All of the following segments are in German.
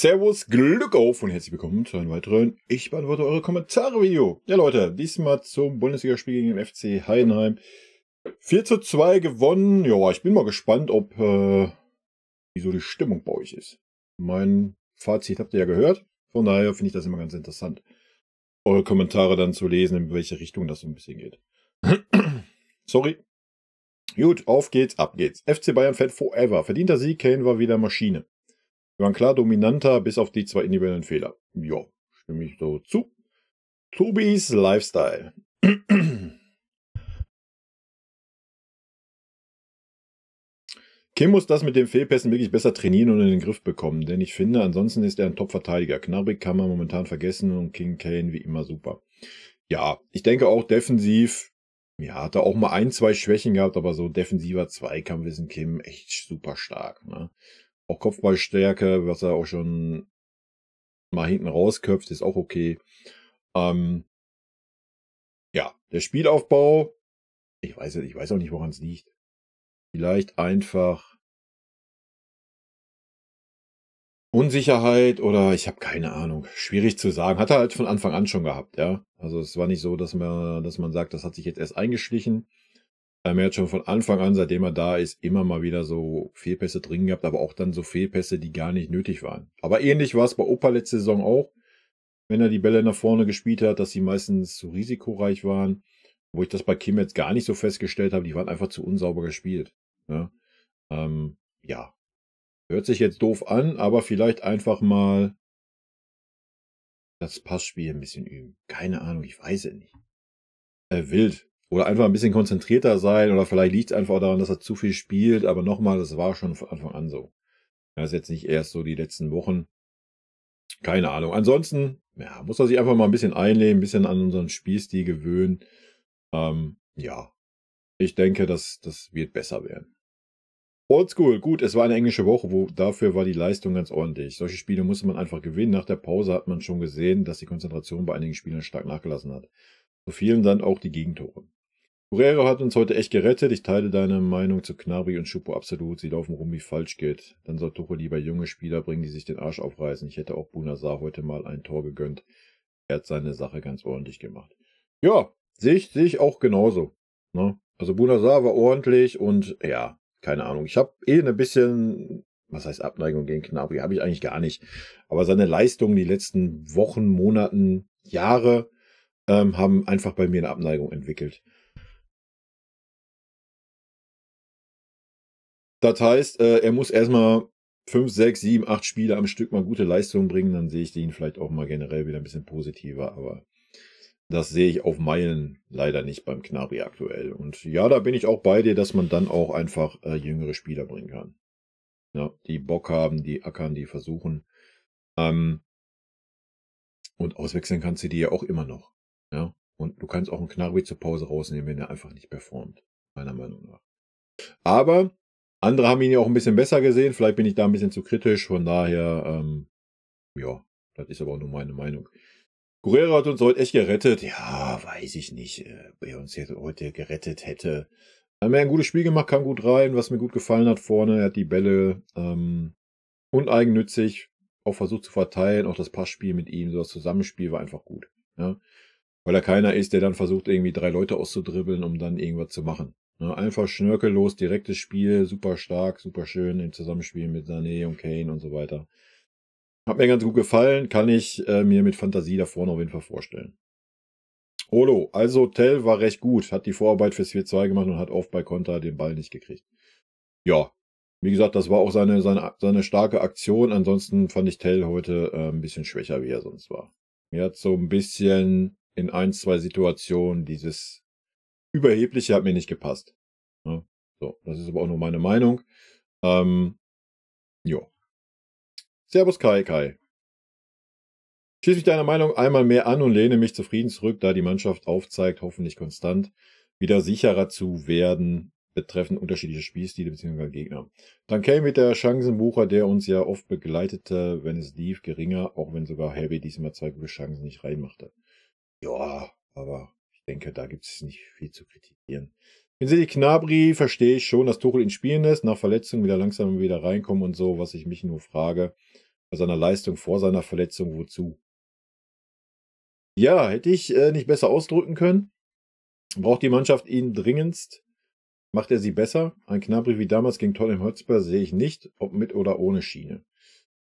Servus, Glück auf und herzlich willkommen zu einem weiteren Ich beantworte eure Kommentare-Video. Ja Leute, diesmal zum Bundesligaspiel gegen den FC Heidenheim. 4:2 gewonnen. Ja, ich bin mal gespannt, ob wie so die Stimmung bei euch ist. Mein Fazit habt ihr ja gehört. Von daher finde ich das immer ganz interessant, eure Kommentare dann zu lesen, in welche Richtung das so ein bisschen geht. Sorry. Gut, auf geht's, ab geht's. FC Bayern Fan Forever. Verdienter Sieg, Kane war wieder Maschine. Wir waren klar dominanter, bis auf die 2 individuellen Fehler. Ja, stimme ich so zu. Tobis Lifestyle. Kim muss das mit den Fehlpässen wirklich besser trainieren und in den Griff bekommen, denn ich finde, ansonsten ist er ein Top-Verteidiger. Gnabry kann man momentan vergessen und King Kane wie immer super. Ja, ich denke auch defensiv, ja, hat er auch mal 1, 2 Schwächen gehabt, aber so defensiver Zweikampf ist ein Kim echt super stark. Ne? Auch Kopfballstärke, was er auch schon mal hinten rausköpft, ist auch okay. Ja, der Spielaufbau, ich weiß auch nicht, woran es liegt. Vielleicht einfach Unsicherheit oder ich habe keine Ahnung. Schwierig zu sagen. Hat er halt von Anfang an schon gehabt, ja. Also es war nicht so, dass man sagt, das hat sich jetzt erst eingeschlichen. Er hat schon von Anfang an, seitdem er da ist, immer mal wieder so Fehlpässe drin gehabt, aber auch dann so Fehlpässe, die gar nicht nötig waren. Aber ähnlich war es bei Opa letzte Saison auch, wenn er die Bälle nach vorne gespielt hat, dass sie meistens zu risikoreich waren. Wo ich das bei Kim jetzt gar nicht so festgestellt habe, die waren einfach zu unsauber gespielt. Ja, ja. Hört sich jetzt doof an, aber vielleicht einfach mal das Passspiel ein bisschen üben. Keine Ahnung, ich weiß es nicht. Wild. Oder einfach ein bisschen konzentrierter sein, oder vielleicht liegt es einfach daran, dass er zu viel spielt, aber nochmal, das war schon von Anfang an so. Das ist jetzt nicht erst so die letzten Wochen. Keine Ahnung. Ansonsten, ja, muss er sich einfach mal ein bisschen einleben, ein bisschen an unseren Spielstil gewöhnen. Ja, ich denke, das wird besser werden. Oldschool, gut, es war eine englische Woche, dafür war die Leistung ganz ordentlich. Solche Spiele musste man einfach gewinnen. Nach der Pause hat man schon gesehen, dass die Konzentration bei einigen Spielern stark nachgelassen hat. So fielen dann auch die Gegentore. Guerrero hat uns heute echt gerettet. Ich teile deine Meinung zu Gnabry und Choupo absolut. Sie laufen rum, wie falsch geht. Dann soll Tuchel lieber junge Spieler bringen, die sich den Arsch aufreißen. Ich hätte auch Bouna Sarr heute mal ein Tor gegönnt. Er hat seine Sache ganz ordentlich gemacht. Ja, sehe ich auch genauso. Ne? Also Bouna Sarr war ordentlich und ja, keine Ahnung. Ich habe ein bisschen, was heißt Abneigung gegen Gnabry? Habe ich eigentlich gar nicht. Aber seine Leistungen die letzten Wochen, Monaten, Jahre haben einfach bei mir eine Abneigung entwickelt. Das heißt, er muss erstmal 5, 6, 7, 8 Spiele am Stück mal gute Leistungen bringen, dann sehe ich den vielleicht auch mal generell wieder ein bisschen positiver, aber das sehe ich auf Meilen leider nicht beim Gnabry aktuell. Und ja, da bin ich auch bei dir, dass man dann auch einfach jüngere Spieler bringen kann. Ja, die Bock haben, die ackern, die versuchen. Und auswechseln kannst du die ja auch immer noch. Ja, und du kannst auch einen Gnabry zur Pause rausnehmen, wenn er einfach nicht performt. Meiner Meinung nach. Aber andere haben ihn ja auch ein bisschen besser gesehen. Vielleicht bin ich da ein bisschen zu kritisch. Von daher, ja, das ist aber auch nur meine Meinung. Guerrero hat uns heute echt gerettet. Ja, weiß ich nicht, wer uns jetzt heute gerettet hätte. Er hat ein gutes Spiel gemacht, kam gut rein, was mir gut gefallen hat vorne. Er hat die Bälle uneigennützig auch versucht zu verteilen. Auch das Passspiel mit ihm, so das Zusammenspiel war einfach gut. Ja? Weil er keiner ist, der dann versucht, irgendwie 3 Leute auszudribbeln, um dann irgendwas zu machen. Ja, einfach schnörkellos, direktes Spiel, super stark, super schön im Zusammenspiel mit Sané und Kane und so weiter. Hat mir ganz gut gefallen, kann ich mir mit Fantasie da vorne auf jeden Fall vorstellen. Olo, also Tell war recht gut, hat die Vorarbeit fürs 4:2 gemacht und hat oft bei Konter den Ball nicht gekriegt. Ja, wie gesagt, das war auch seine starke Aktion. Ansonsten fand ich Tell heute ein bisschen schwächer, wie er sonst war. Mir hat so ein bisschen in 1, 2 Situationen dieses Überhebliche hat mir nicht gepasst. Ja, so, das ist aber auch nur meine Meinung. Ja. Servus Kai. Schließe mich deiner Meinung einmal mehr an und lehne mich zufrieden zurück, da die Mannschaft aufzeigt, hoffentlich konstant, wieder sicherer zu werden, betreffend unterschiedliche Spielstile bzw. Gegner. Dann Kane mit der Chancenbucher, der uns ja oft begleitete, wenn es lief, geringer, auch wenn sogar Heavy diesmal 2 gute Chancen nicht reinmachte. Ja, aber ich denke, da gibt es nicht viel zu kritisieren. Wenn Gnabry verstehe ich schon, dass Tuchel ihn spielen lässt, nach Verletzung wieder langsam wieder reinkommen und so, was ich mich nur frage, bei seiner Leistung vor seiner Verletzung wozu? Ja, hätte ich nicht besser ausdrücken können. Braucht die Mannschaft ihn dringendst? Macht er sie besser? Ein Gnabry wie damals gegen Tottenham Hotspur sehe ich nicht, ob mit oder ohne Schiene.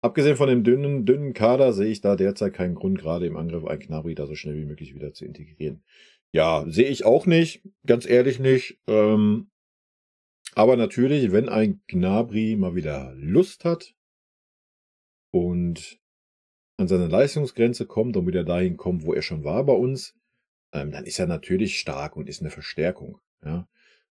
Abgesehen von dem dünnen Kader sehe ich da derzeit keinen Grund, gerade im Angriff ein Gnabry da so schnell wie möglich wieder zu integrieren. Ja, sehe ich auch nicht, ganz ehrlich nicht. Aber natürlich, wenn ein Gnabry mal wieder Lust hat und an seine Leistungsgrenze kommt und wieder dahin kommt, wo er schon war bei uns, dann ist er natürlich stark und ist eine Verstärkung. Ja.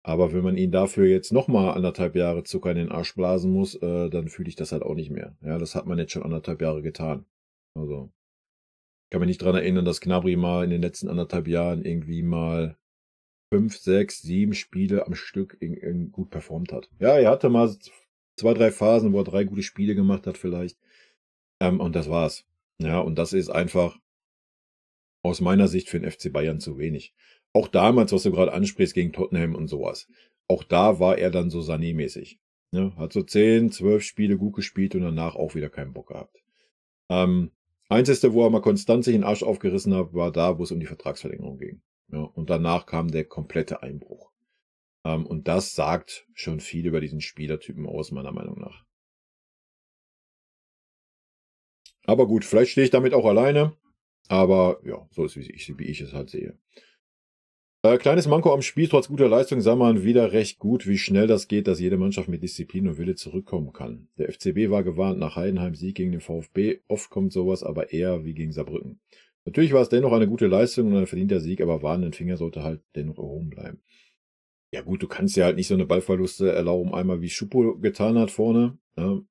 Aber wenn man ihn dafür jetzt nochmal 1,5 Jahre Zucker in den Arsch blasen muss, dann fühle ich das halt auch nicht mehr. Ja, das hat man jetzt schon 1,5 Jahre getan. Also, ich kann mich nicht daran erinnern, dass Gnabry mal in den letzten 1,5 Jahren irgendwie mal 5, 6, 7 Spiele am Stück gut performt hat. Ja, er hatte mal 2, 3 Phasen, wo er 3 gute Spiele gemacht hat vielleicht. Und das war's. Ja, und das ist einfach aus meiner Sicht für den FC Bayern zu wenig. Auch damals, was du gerade ansprichst, gegen Tottenham und sowas. Auch da war er dann so Sané-mäßig. Ne? Hat so 10, 12 Spiele gut gespielt und danach auch wieder keinen Bock gehabt. Einzige, wo er mal konstant sich den Arsch aufgerissen hat, war da, wo es um die Vertragsverlängerung ging. Ja, und danach kam der komplette Einbruch. Und das sagt schon viel über diesen Spielertypen aus, meiner Meinung nach. Aber gut, vielleicht stehe ich damit auch alleine. Aber ja, so ist wie ich es halt sehe. Kleines Manko am Spiel, trotz guter Leistung sah man wieder recht gut, wie schnell das geht, dass jede Mannschaft mit Disziplin und Wille zurückkommen kann. Der FCB war gewarnt nach Heidenheim-Sieg gegen den VfB. Oft kommt sowas aber eher wie gegen Saarbrücken. Natürlich war es dennoch eine gute Leistung und ein verdienter Sieg, aber warnenden Finger sollte halt dennoch erhoben bleiben. Ja gut, du kannst ja halt nicht so eine Ballverluste erlauben, einmal wie Schuppo getan hat vorne.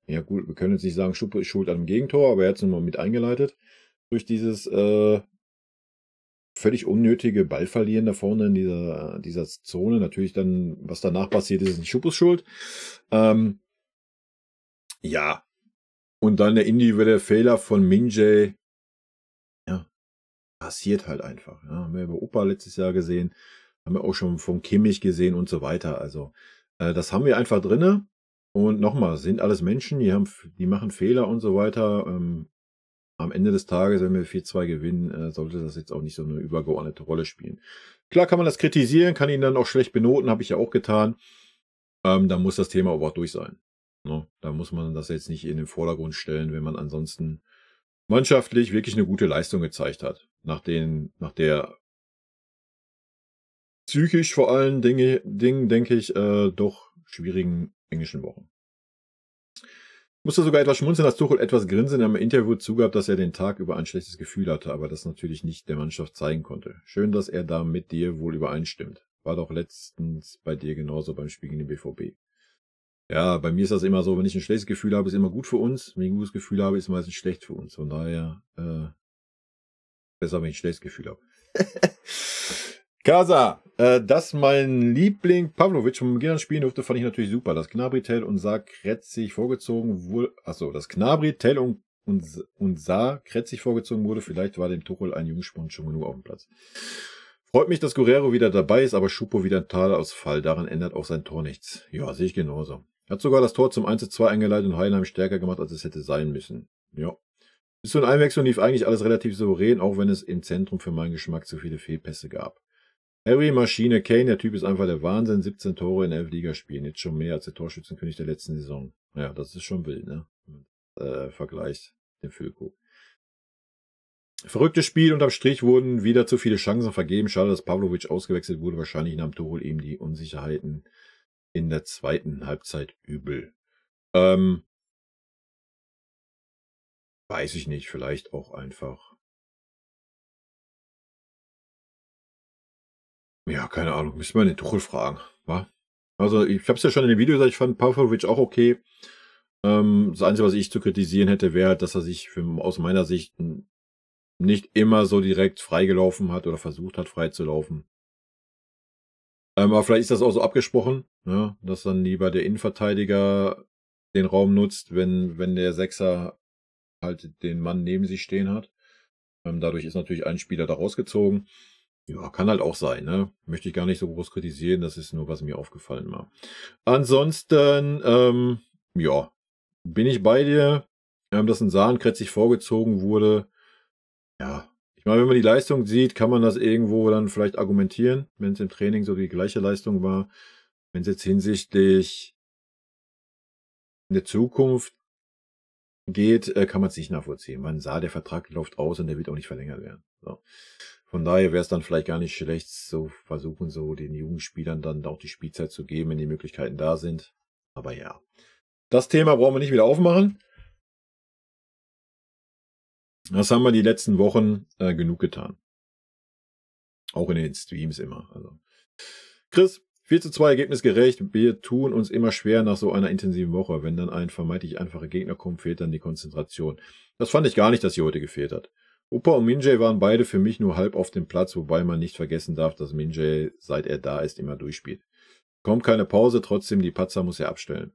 Ja gut, wir können jetzt nicht sagen, Schuppo ist schuld an dem Gegentor, aber er hat es nun mal mit eingeleitet. Durch dieses völlig unnötige Ballverlieren da vorne in dieser Zone. Natürlich dann, was danach passiert ist, nicht Schuppos Schuld. Ja. Und dann der individuelle Fehler von Min-Jae. Ja, passiert halt einfach. Ja, haben wir bei Opa letztes Jahr gesehen. Haben wir auch schon von Kimmich gesehen und so weiter. Also, das haben wir einfach drinne. Und nochmal, sind alles Menschen, die machen Fehler und so weiter. Am Ende des Tages, wenn wir 4-2 gewinnen, sollte das jetzt auch nicht so eine übergeordnete Rolle spielen. Klar kann man das kritisieren, kann ihn dann auch schlecht benoten, habe ich ja auch getan. Da muss das Thema aber auch durch sein. Ne? Da muss man das jetzt nicht in den Vordergrund stellen, wenn man ansonsten mannschaftlich wirklich eine gute Leistung gezeigt hat. Nach der psychisch vor allen Dingen, denke ich, doch schwierigen englischen Wochen. Musste sogar etwas schmunzeln, dass Tuchel etwas grinsend im Interview zugab, dass er den Tag über ein schlechtes Gefühl hatte, aber das natürlich nicht der Mannschaft zeigen konnte. Schön, dass er da mit dir wohl übereinstimmt. War doch letztens bei dir genauso beim Spiel gegen den BVB. Ja, bei mir ist das immer so, wenn ich ein schlechtes Gefühl habe, ist immer gut für uns. Wenn ich ein gutes Gefühl habe, ist meistens schlecht für uns. Von daher, besser, wenn ich ein schlechtes Gefühl habe. Casa, dass mein Liebling Pavlovic vom Beginn an spielen durfte, fand ich natürlich super. Dass Gnabry, Tell und Saar kretzig vorgezogen wurde, dass Gnabry, Tell und Saar kretzig vorgezogen wurde, vielleicht war dem Tuchel ein Jungspund schon genug auf dem Platz. Freut mich, dass Guerrero wieder dabei ist, aber Schuppo wieder ein Totalausfall. Daran ändert auch sein Tor nichts. Ja, sehe ich genauso. Hat sogar das Tor zum 1:2 eingeleitet und Heidenheim stärker gemacht, als es hätte sein müssen. Ja. Bis zur Einwechslung lief eigentlich alles relativ souverän, auch wenn es im Zentrum für meinen Geschmack zu viele Fehlpässe gab. Harry, Maschine, Kane, der Typ ist einfach der Wahnsinn. 17 Tore in 11 Ligaspielen. Jetzt schon mehr als der Torschützenkönig der letzten Saison. Ja, das ist schon wild, ne? Vergleicht den Füllkrug. Verrücktes Spiel, unterm Strich wurden wieder zu viele Chancen vergeben. Schade, dass Pavlovic ausgewechselt wurde. Wahrscheinlich nahm Tuchel eben die Unsicherheiten in der zweiten Halbzeit übel. Weiß ich nicht, vielleicht auch einfach. Ja, keine Ahnung, müssen wir den Tuchel fragen, wa? Also, ich habe es ja schon in dem Video gesagt, ich fand Pavlovic auch okay. Das Einzige, was ich zu kritisieren hätte, wäre halt, dass er sich aus meiner Sicht nicht immer so direkt freigelaufen hat oder versucht hat, frei zu laufen. Aber vielleicht ist das auch so abgesprochen, ja, dass dann lieber der Innenverteidiger den Raum nutzt, wenn der Sechser halt den Mann neben sich stehen hat. Dadurch ist natürlich ein Spieler da rausgezogen. Ja, kann halt auch sein, ne? Möchte ich gar nicht so groß kritisieren, das ist nur, was mir aufgefallen war. Ansonsten, ja, bin ich bei dir. dass ein Sahnkretz sich vorgezogen wurde. Ja, ich meine, wenn man die Leistung sieht, kann man das irgendwo dann vielleicht argumentieren, wenn es im Training so die gleiche Leistung war. Wenn es jetzt hinsichtlich in der Zukunft geht, kann man es nicht nachvollziehen. Man sah, der Vertrag läuft aus und der wird auch nicht verlängert werden. So. Von daher wäre es dann vielleicht gar nicht schlecht, so versuchen, so den Jugendspielern dann auch die Spielzeit zu geben, wenn die Möglichkeiten da sind. Aber ja, das Thema brauchen wir nicht wieder aufmachen. Das haben wir die letzten Wochen genug getan. Auch in den Streams immer. Also. Chris, 4:2 ergebnisgerecht. Wir tun uns immer schwer nach so einer intensiven Woche. Wenn dann ein vermeintlich einfacher Gegner kommt, fehlt dann die Konzentration. Das fand ich gar nicht, dass sie heute gefehlt hat. Opa und Minjay waren beide für mich nur halb auf dem Platz, wobei man nicht vergessen darf, dass Minjay, seit er da ist, immer durchspielt. Kommt keine Pause, trotzdem die Patzer muss er abstellen.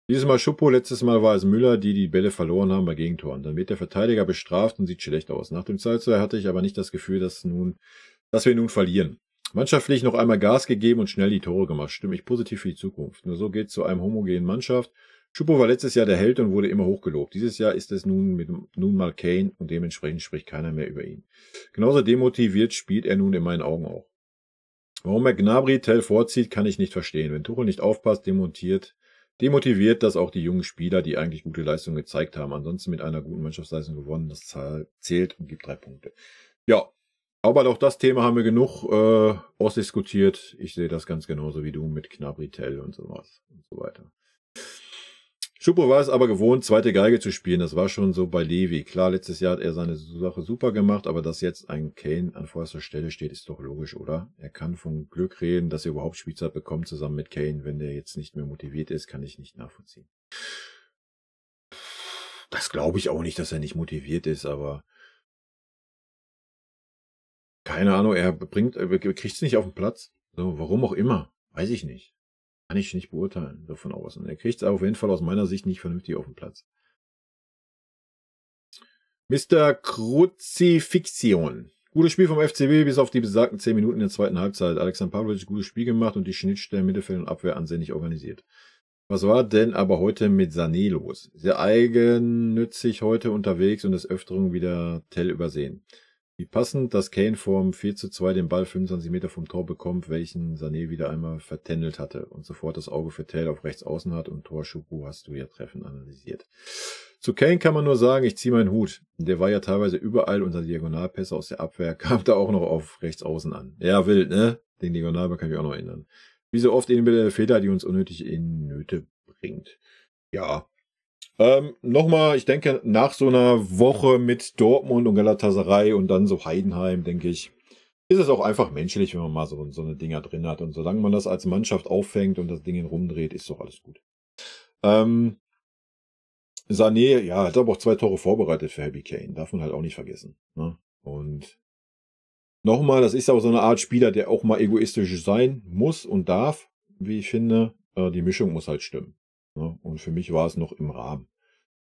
Dieses Mal Schuppo, letztes Mal war es Müller, die die Bälle verloren haben bei Gegentoren. Dann wird der Verteidiger bestraft und sieht schlecht aus. Nach dem 2:2 hatte ich aber nicht das Gefühl, dass wir nun verlieren. Mannschaftlich noch einmal Gas gegeben und schnell die Tore gemacht. Stimme ich positiv für die Zukunft. Nur so geht es zu einem homogenen Mannschaft. Schuppo war letztes Jahr der Held und wurde immer hochgelobt. Dieses Jahr ist es nun mal Kane und dementsprechend spricht keiner mehr über ihn. Genauso demotiviert spielt er nun in meinen Augen auch. Warum er Gnabry Tell vorzieht, kann ich nicht verstehen. Wenn Tuchel nicht aufpasst, demotiviert das auch die jungen Spieler, die eigentlich gute Leistungen gezeigt haben. Ansonsten mit einer guten Mannschaftsleistung gewonnen. Das zählt und gibt 3 Punkte. Ja, aber auch das Thema haben wir genug ausdiskutiert. Ich sehe das ganz genauso wie du mit Gnabry Tell und sowas und so weiter. Schuppo war es aber gewohnt, zweite Geige zu spielen. Das war schon so bei Levi. Klar, letztes Jahr hat er seine Sache super gemacht, aber dass jetzt ein Kane an vorderster Stelle steht, ist doch logisch, oder? Er kann von Glück reden, dass er überhaupt Spielzeit bekommt zusammen mit Kane. Wenn der jetzt nicht mehr motiviert ist, kann ich nicht nachvollziehen. Das glaube ich auch nicht, dass er nicht motiviert ist, aber keine Ahnung, er kriegt es nicht auf den Platz. So, warum auch immer. Weiß ich nicht. Kann ich nicht beurteilen, davon außen. Er kriegt es auf jeden Fall aus meiner Sicht nicht vernünftig auf den Platz. Mr. Crucifixion. Gutes Spiel vom FCB, bis auf die besagten 10 Minuten in der zweiten Halbzeit. Alexander Pavlovic gutes Spiel gemacht und die Schnittstellen Mittelfeld und Abwehr ansehnlich organisiert. Was war denn aber heute mit Sané los? Sehr eigennützig heute unterwegs und des Öfteren wieder Tell übersehen. Wie passend, dass Kane vorm 4:2 den Ball 25 Meter vom Tor bekommt, welchen Sané wieder einmal vertändelt hatte und sofort das Auge für Tell auf rechts außen hat und Tor Schuppo hast du ja treffend analysiert. Zu Kane kann man nur sagen, ich ziehe meinen Hut. Der war ja teilweise überall unter Diagonalpässe aus der Abwehr, kam da auch noch auf rechts außen an. Ja, wild, ne? Den Diagonalball kann ich auch noch erinnern. Wie so oft individuelle Fehler, die uns unnötig in Nöte bringt. Ja. Nochmal, ich denke, nach so einer Woche mit Dortmund und Galatasaray und dann so Heidenheim, denke ich, ist es auch einfach menschlich, wenn man mal so eine Dinger drin hat. Und solange man das als Mannschaft auffängt und das Ding rumdreht, ist doch alles gut. Sané, ja, hat aber auch 2 Tore vorbereitet für Harry Kane. Darf man halt auch nicht vergessen. Ne? Und nochmal, das ist aber so eine Art Spieler, der auch mal egoistisch sein muss und darf, wie ich finde. Die Mischung muss halt stimmen. Ne? Und für mich war es noch im Rahmen.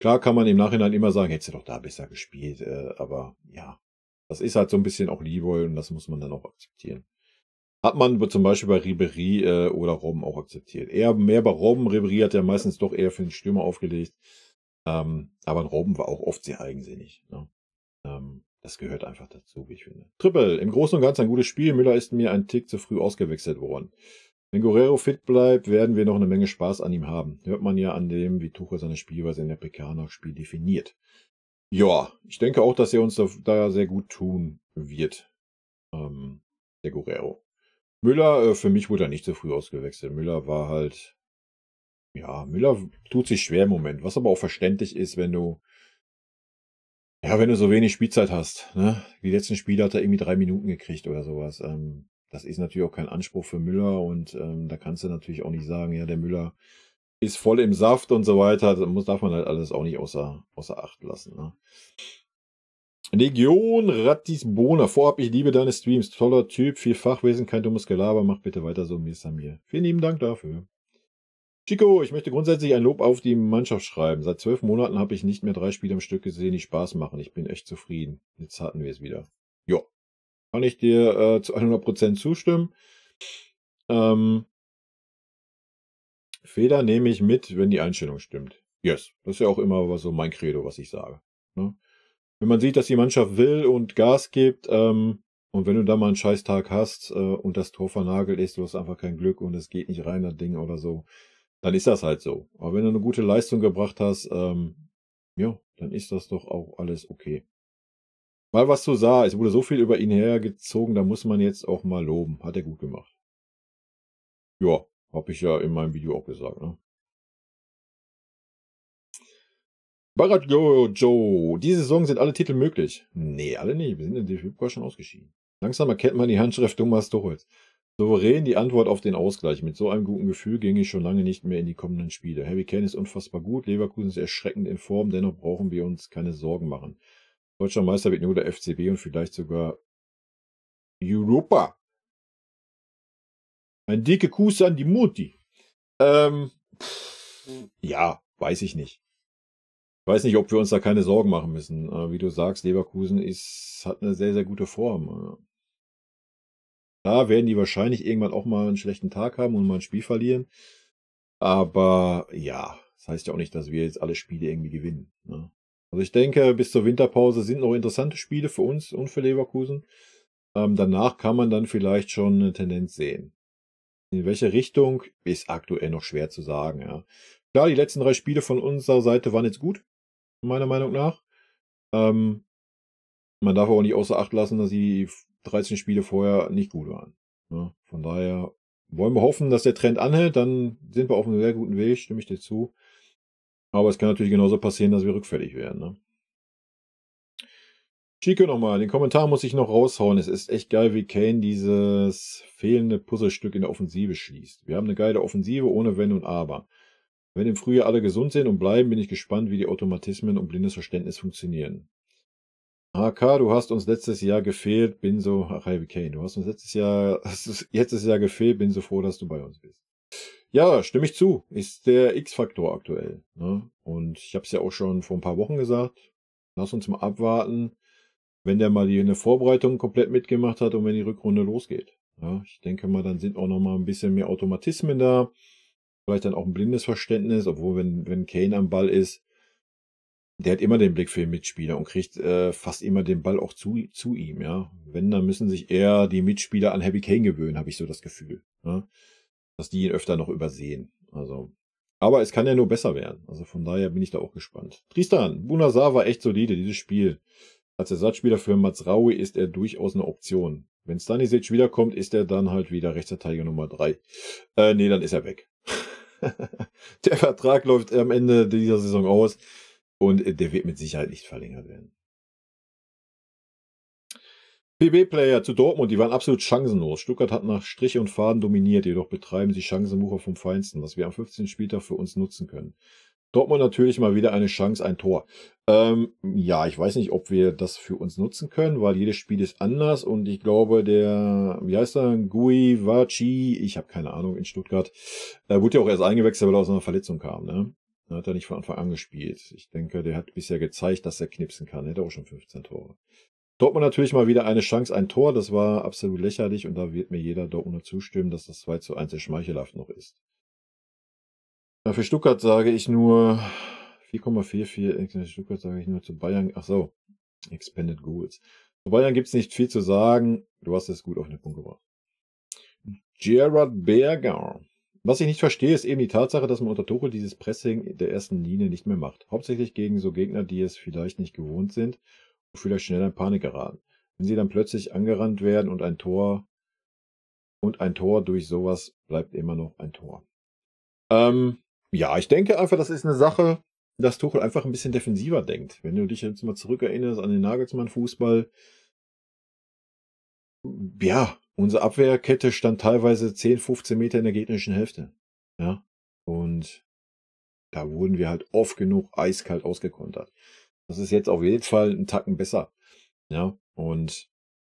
Klar kann man im Nachhinein immer sagen, hättest du doch da besser gespielt. Aber ja, das ist halt so ein bisschen auch Leroy und das muss man dann auch akzeptieren. Hat man zum Beispiel bei Ribéry oder Robben auch akzeptiert. Eher mehr bei Robben. Ribéry hat ja meistens doch eher für den Stürmer aufgelegt. Aber ein Robben war auch oft sehr eigensinnig. Ne? Das gehört einfach dazu, wie ich finde. Triple, im Großen und Ganzen ein gutes Spiel. Müller ist mir ein Tick zu früh ausgewechselt worden. Wenn Guerrero fit bleibt, werden wir noch eine Menge Spaß an ihm haben. Hört man ja an dem, wie Tuchel seine Spielweise in der PK nach Spiel definiert. Ja, ich denke auch, dass er uns da sehr gut tun wird. Der Guerrero. Müller, für mich wurde er nicht so früh ausgewechselt. Müller war halt, ja, Müller tut sich schwer im Moment, was aber auch verständlich ist, wenn du so wenig Spielzeit hast. Ne? Die letzten Spiele hat er irgendwie 3 Minuten gekriegt oder sowas. Das ist natürlich auch kein Anspruch für Müller und da kannst du natürlich auch nicht sagen, ja, der Müller ist voll im Saft und so weiter. Das darf man halt alles auch nicht außer Acht lassen. Ne? Legion Ratisbona. Vorab, ich liebe deine Streams. Toller Typ, viel Fachwissen, kein dummes Gelaber. Mach bitte weiter so, Mir Samir. Vielen lieben Dank dafür. Chico, ich möchte grundsätzlich ein Lob auf die Mannschaft schreiben. Seit 12 Monaten habe ich nicht mehr 3 Spiele am Stück gesehen, die Spaß machen. Ich bin echt zufrieden. Jetzt hatten wir es wieder. Ja, kann ich dir zu 100% zustimmen. Fehler nehme ich mit, wenn die Einstellung stimmt. Yes, das ist ja auch immer so mein Credo, was ich sage, ne? Wenn man sieht, dass die Mannschaft will und Gas gibt, und wenn du da mal 'n Scheißtag hast, und das Tor vernagelt ist, du hast einfach kein Glück und es geht nicht rein, das Ding oder so, dann ist das halt so. Aber wenn du 'ne gute Leistung gebracht hast, ja, dann ist das doch auch alles okay. Mal was zu Saar, es wurde so viel über ihn hergezogen, da muss man jetzt auch mal loben. Hat er gut gemacht. Ja, habe ich ja in meinem Video auch gesagt, ne? Barat Joe, diese Saison sind alle Titel möglich. Ne, alle nicht. Wir sind in DFB-Pokal schon ausgeschieden. Langsam erkennt man die Handschrift Thomas Tuchels. Souverän die Antwort auf den Ausgleich. Mit so einem guten Gefühl ging ich schon lange nicht mehr in die kommenden Spiele. Harry Kane ist unfassbar gut, Leverkusen ist erschreckend in Form, dennoch brauchen wir uns keine Sorgen machen. Deutscher Meister wird nur der FCB und vielleicht sogar Europa. Ein dicke Kuss an die Mutti. Ähm, ja, weiß ich nicht. Weiß nicht, ob wir uns da keine Sorgen machen müssen. Wie du sagst, Leverkusen hat eine sehr, sehr gute Form. Da werden die wahrscheinlich irgendwann auch mal einen schlechten Tag haben und mal ein Spiel verlieren. Aber ja, das heißt ja auch nicht, dass wir jetzt alle Spiele irgendwie gewinnen, ne? Also, ich denke, bis zur Winterpause sind noch interessante Spiele für uns und für Leverkusen. Danach kann man dann vielleicht schon eine Tendenz sehen. In welche Richtung, ist aktuell noch schwer zu sagen, ja. Klar, die letzten 3 Spiele von unserer Seite waren jetzt gut, meiner Meinung nach. Ähm, Man darf aber auch nicht außer Acht lassen, dass die 13 Spiele vorher nicht gut waren, ne? Von daher wollen wir hoffen, dass der Trend anhält, dann sind wir auf einem sehr guten Weg, stimme ich dir zu. Aber es kann natürlich genauso passieren, dass wir rückfällig werden, ne? Chico nochmal, den Kommentar muss ich noch raushauen. Es ist echt geil, wie Kane dieses fehlende Puzzlestück in der Offensive schließt. Wir haben eine geile Offensive ohne Wenn und Aber. Wenn im Frühjahr alle gesund sind und bleiben, bin ich gespannt, wie die Automatismen und blindes Verständnis funktionieren. HK, du hast uns letztes Jahr gefehlt, bin so, ach Harry Kane, du hast uns letztes Jahr gefehlt, bin so froh, dass du bei uns bist. Ja, stimme ich zu. Ist der X-Faktor aktuell, ne? Und ich habe es ja auch schon vor ein paar Wochen gesagt. Lass uns mal abwarten, wenn der mal die 'ne Vorbereitung komplett mitgemacht hat und wenn die Rückrunde losgeht. Ja, ich denke mal, dann sind auch noch mal 'n bisschen mehr Automatismen da. Vielleicht dann auch 'n blindes Verständnis, obwohl wenn Kane am Ball ist, der hat immer den Blick für den Mitspieler und kriegt, fast immer den Ball auch zu ihm, ja. Wenn, dann müssen sich eher die Mitspieler an Harry Kane gewöhnen, habe ich so das Gefühl, ne? Dass die ihn öfter noch übersehen. Also, aber es kann ja nur besser werden. Also, von daher bin ich da auch gespannt. Tristan, Bouna Sarr war echt solide, dieses Spiel. Als Ersatzspieler für Mazraoui ist er durchaus eine Option. Wenn Stanisic wiederkommt, ist er dann halt wieder Rechtsverteidiger Nummer 3. Ne, dann ist er weg. Der Vertrag läuft am Ende dieser Saison aus und, der wird mit Sicherheit nicht verlängert werden. BB-Player zu Dortmund, die waren absolut chancenlos. Stuttgart hat nach Strich und Faden dominiert, jedoch betreiben sie Chancenwucher vom Feinsten, was wir am 15. Spieltag für uns nutzen können. Dortmund natürlich mal wieder eine Chance, ein Tor. Ja, ich weiß nicht, ob wir das für uns nutzen können, weil jedes Spiel ist anders und ich glaube, wie heißt er, Guivaci, ich habe keine Ahnung, in Stuttgart, wurde ja auch erst eingewechselt, weil er aus einer Verletzung kam, ne? Da hat er nicht von Anfang an gespielt. Ich denke, der hat bisher gezeigt, dass er knipsen kann. Er hat auch schon 15 Tore. Dortmund natürlich mal wieder eine Chance, ein Tor. Das war absolut lächerlich und da wird mir jeder Dortmunder zustimmen, dass das 2:1 sehr schmeichelhaft noch ist. Für Stuttgart sage ich nur 4,44. Stuttgart sage ich nur zu Bayern. Ach so, Expanded Goals. Zu Bayern gibt's nicht viel zu sagen. Du hast es gut auf den Punkt gebracht. Gerard Berger. Was ich nicht verstehe, ist eben die Tatsache, dass man unter Tuchel dieses Pressing der ersten Linie nicht mehr macht. Hauptsächlich gegen so Gegner, die es vielleicht nicht gewohnt sind und vielleicht schneller in Panik geraten. Wenn sie dann plötzlich angerannt werden und ein Tor durch sowas bleibt immer noch ein Tor. Ja, ich denke einfach, das ist eine Sache, dass Tuchel einfach ein bisschen defensiver denkt. Wenn du dich jetzt mal zurückerinnerst an den Nagelsmann-Fußball, ja, unsere Abwehrkette stand teilweise 10, 15 Meter in der gegnerischen Hälfte, ja? Und da wurden wir halt oft genug eiskalt ausgekontert. Das ist jetzt auf jeden Fall 'n Tacken besser, ja? Und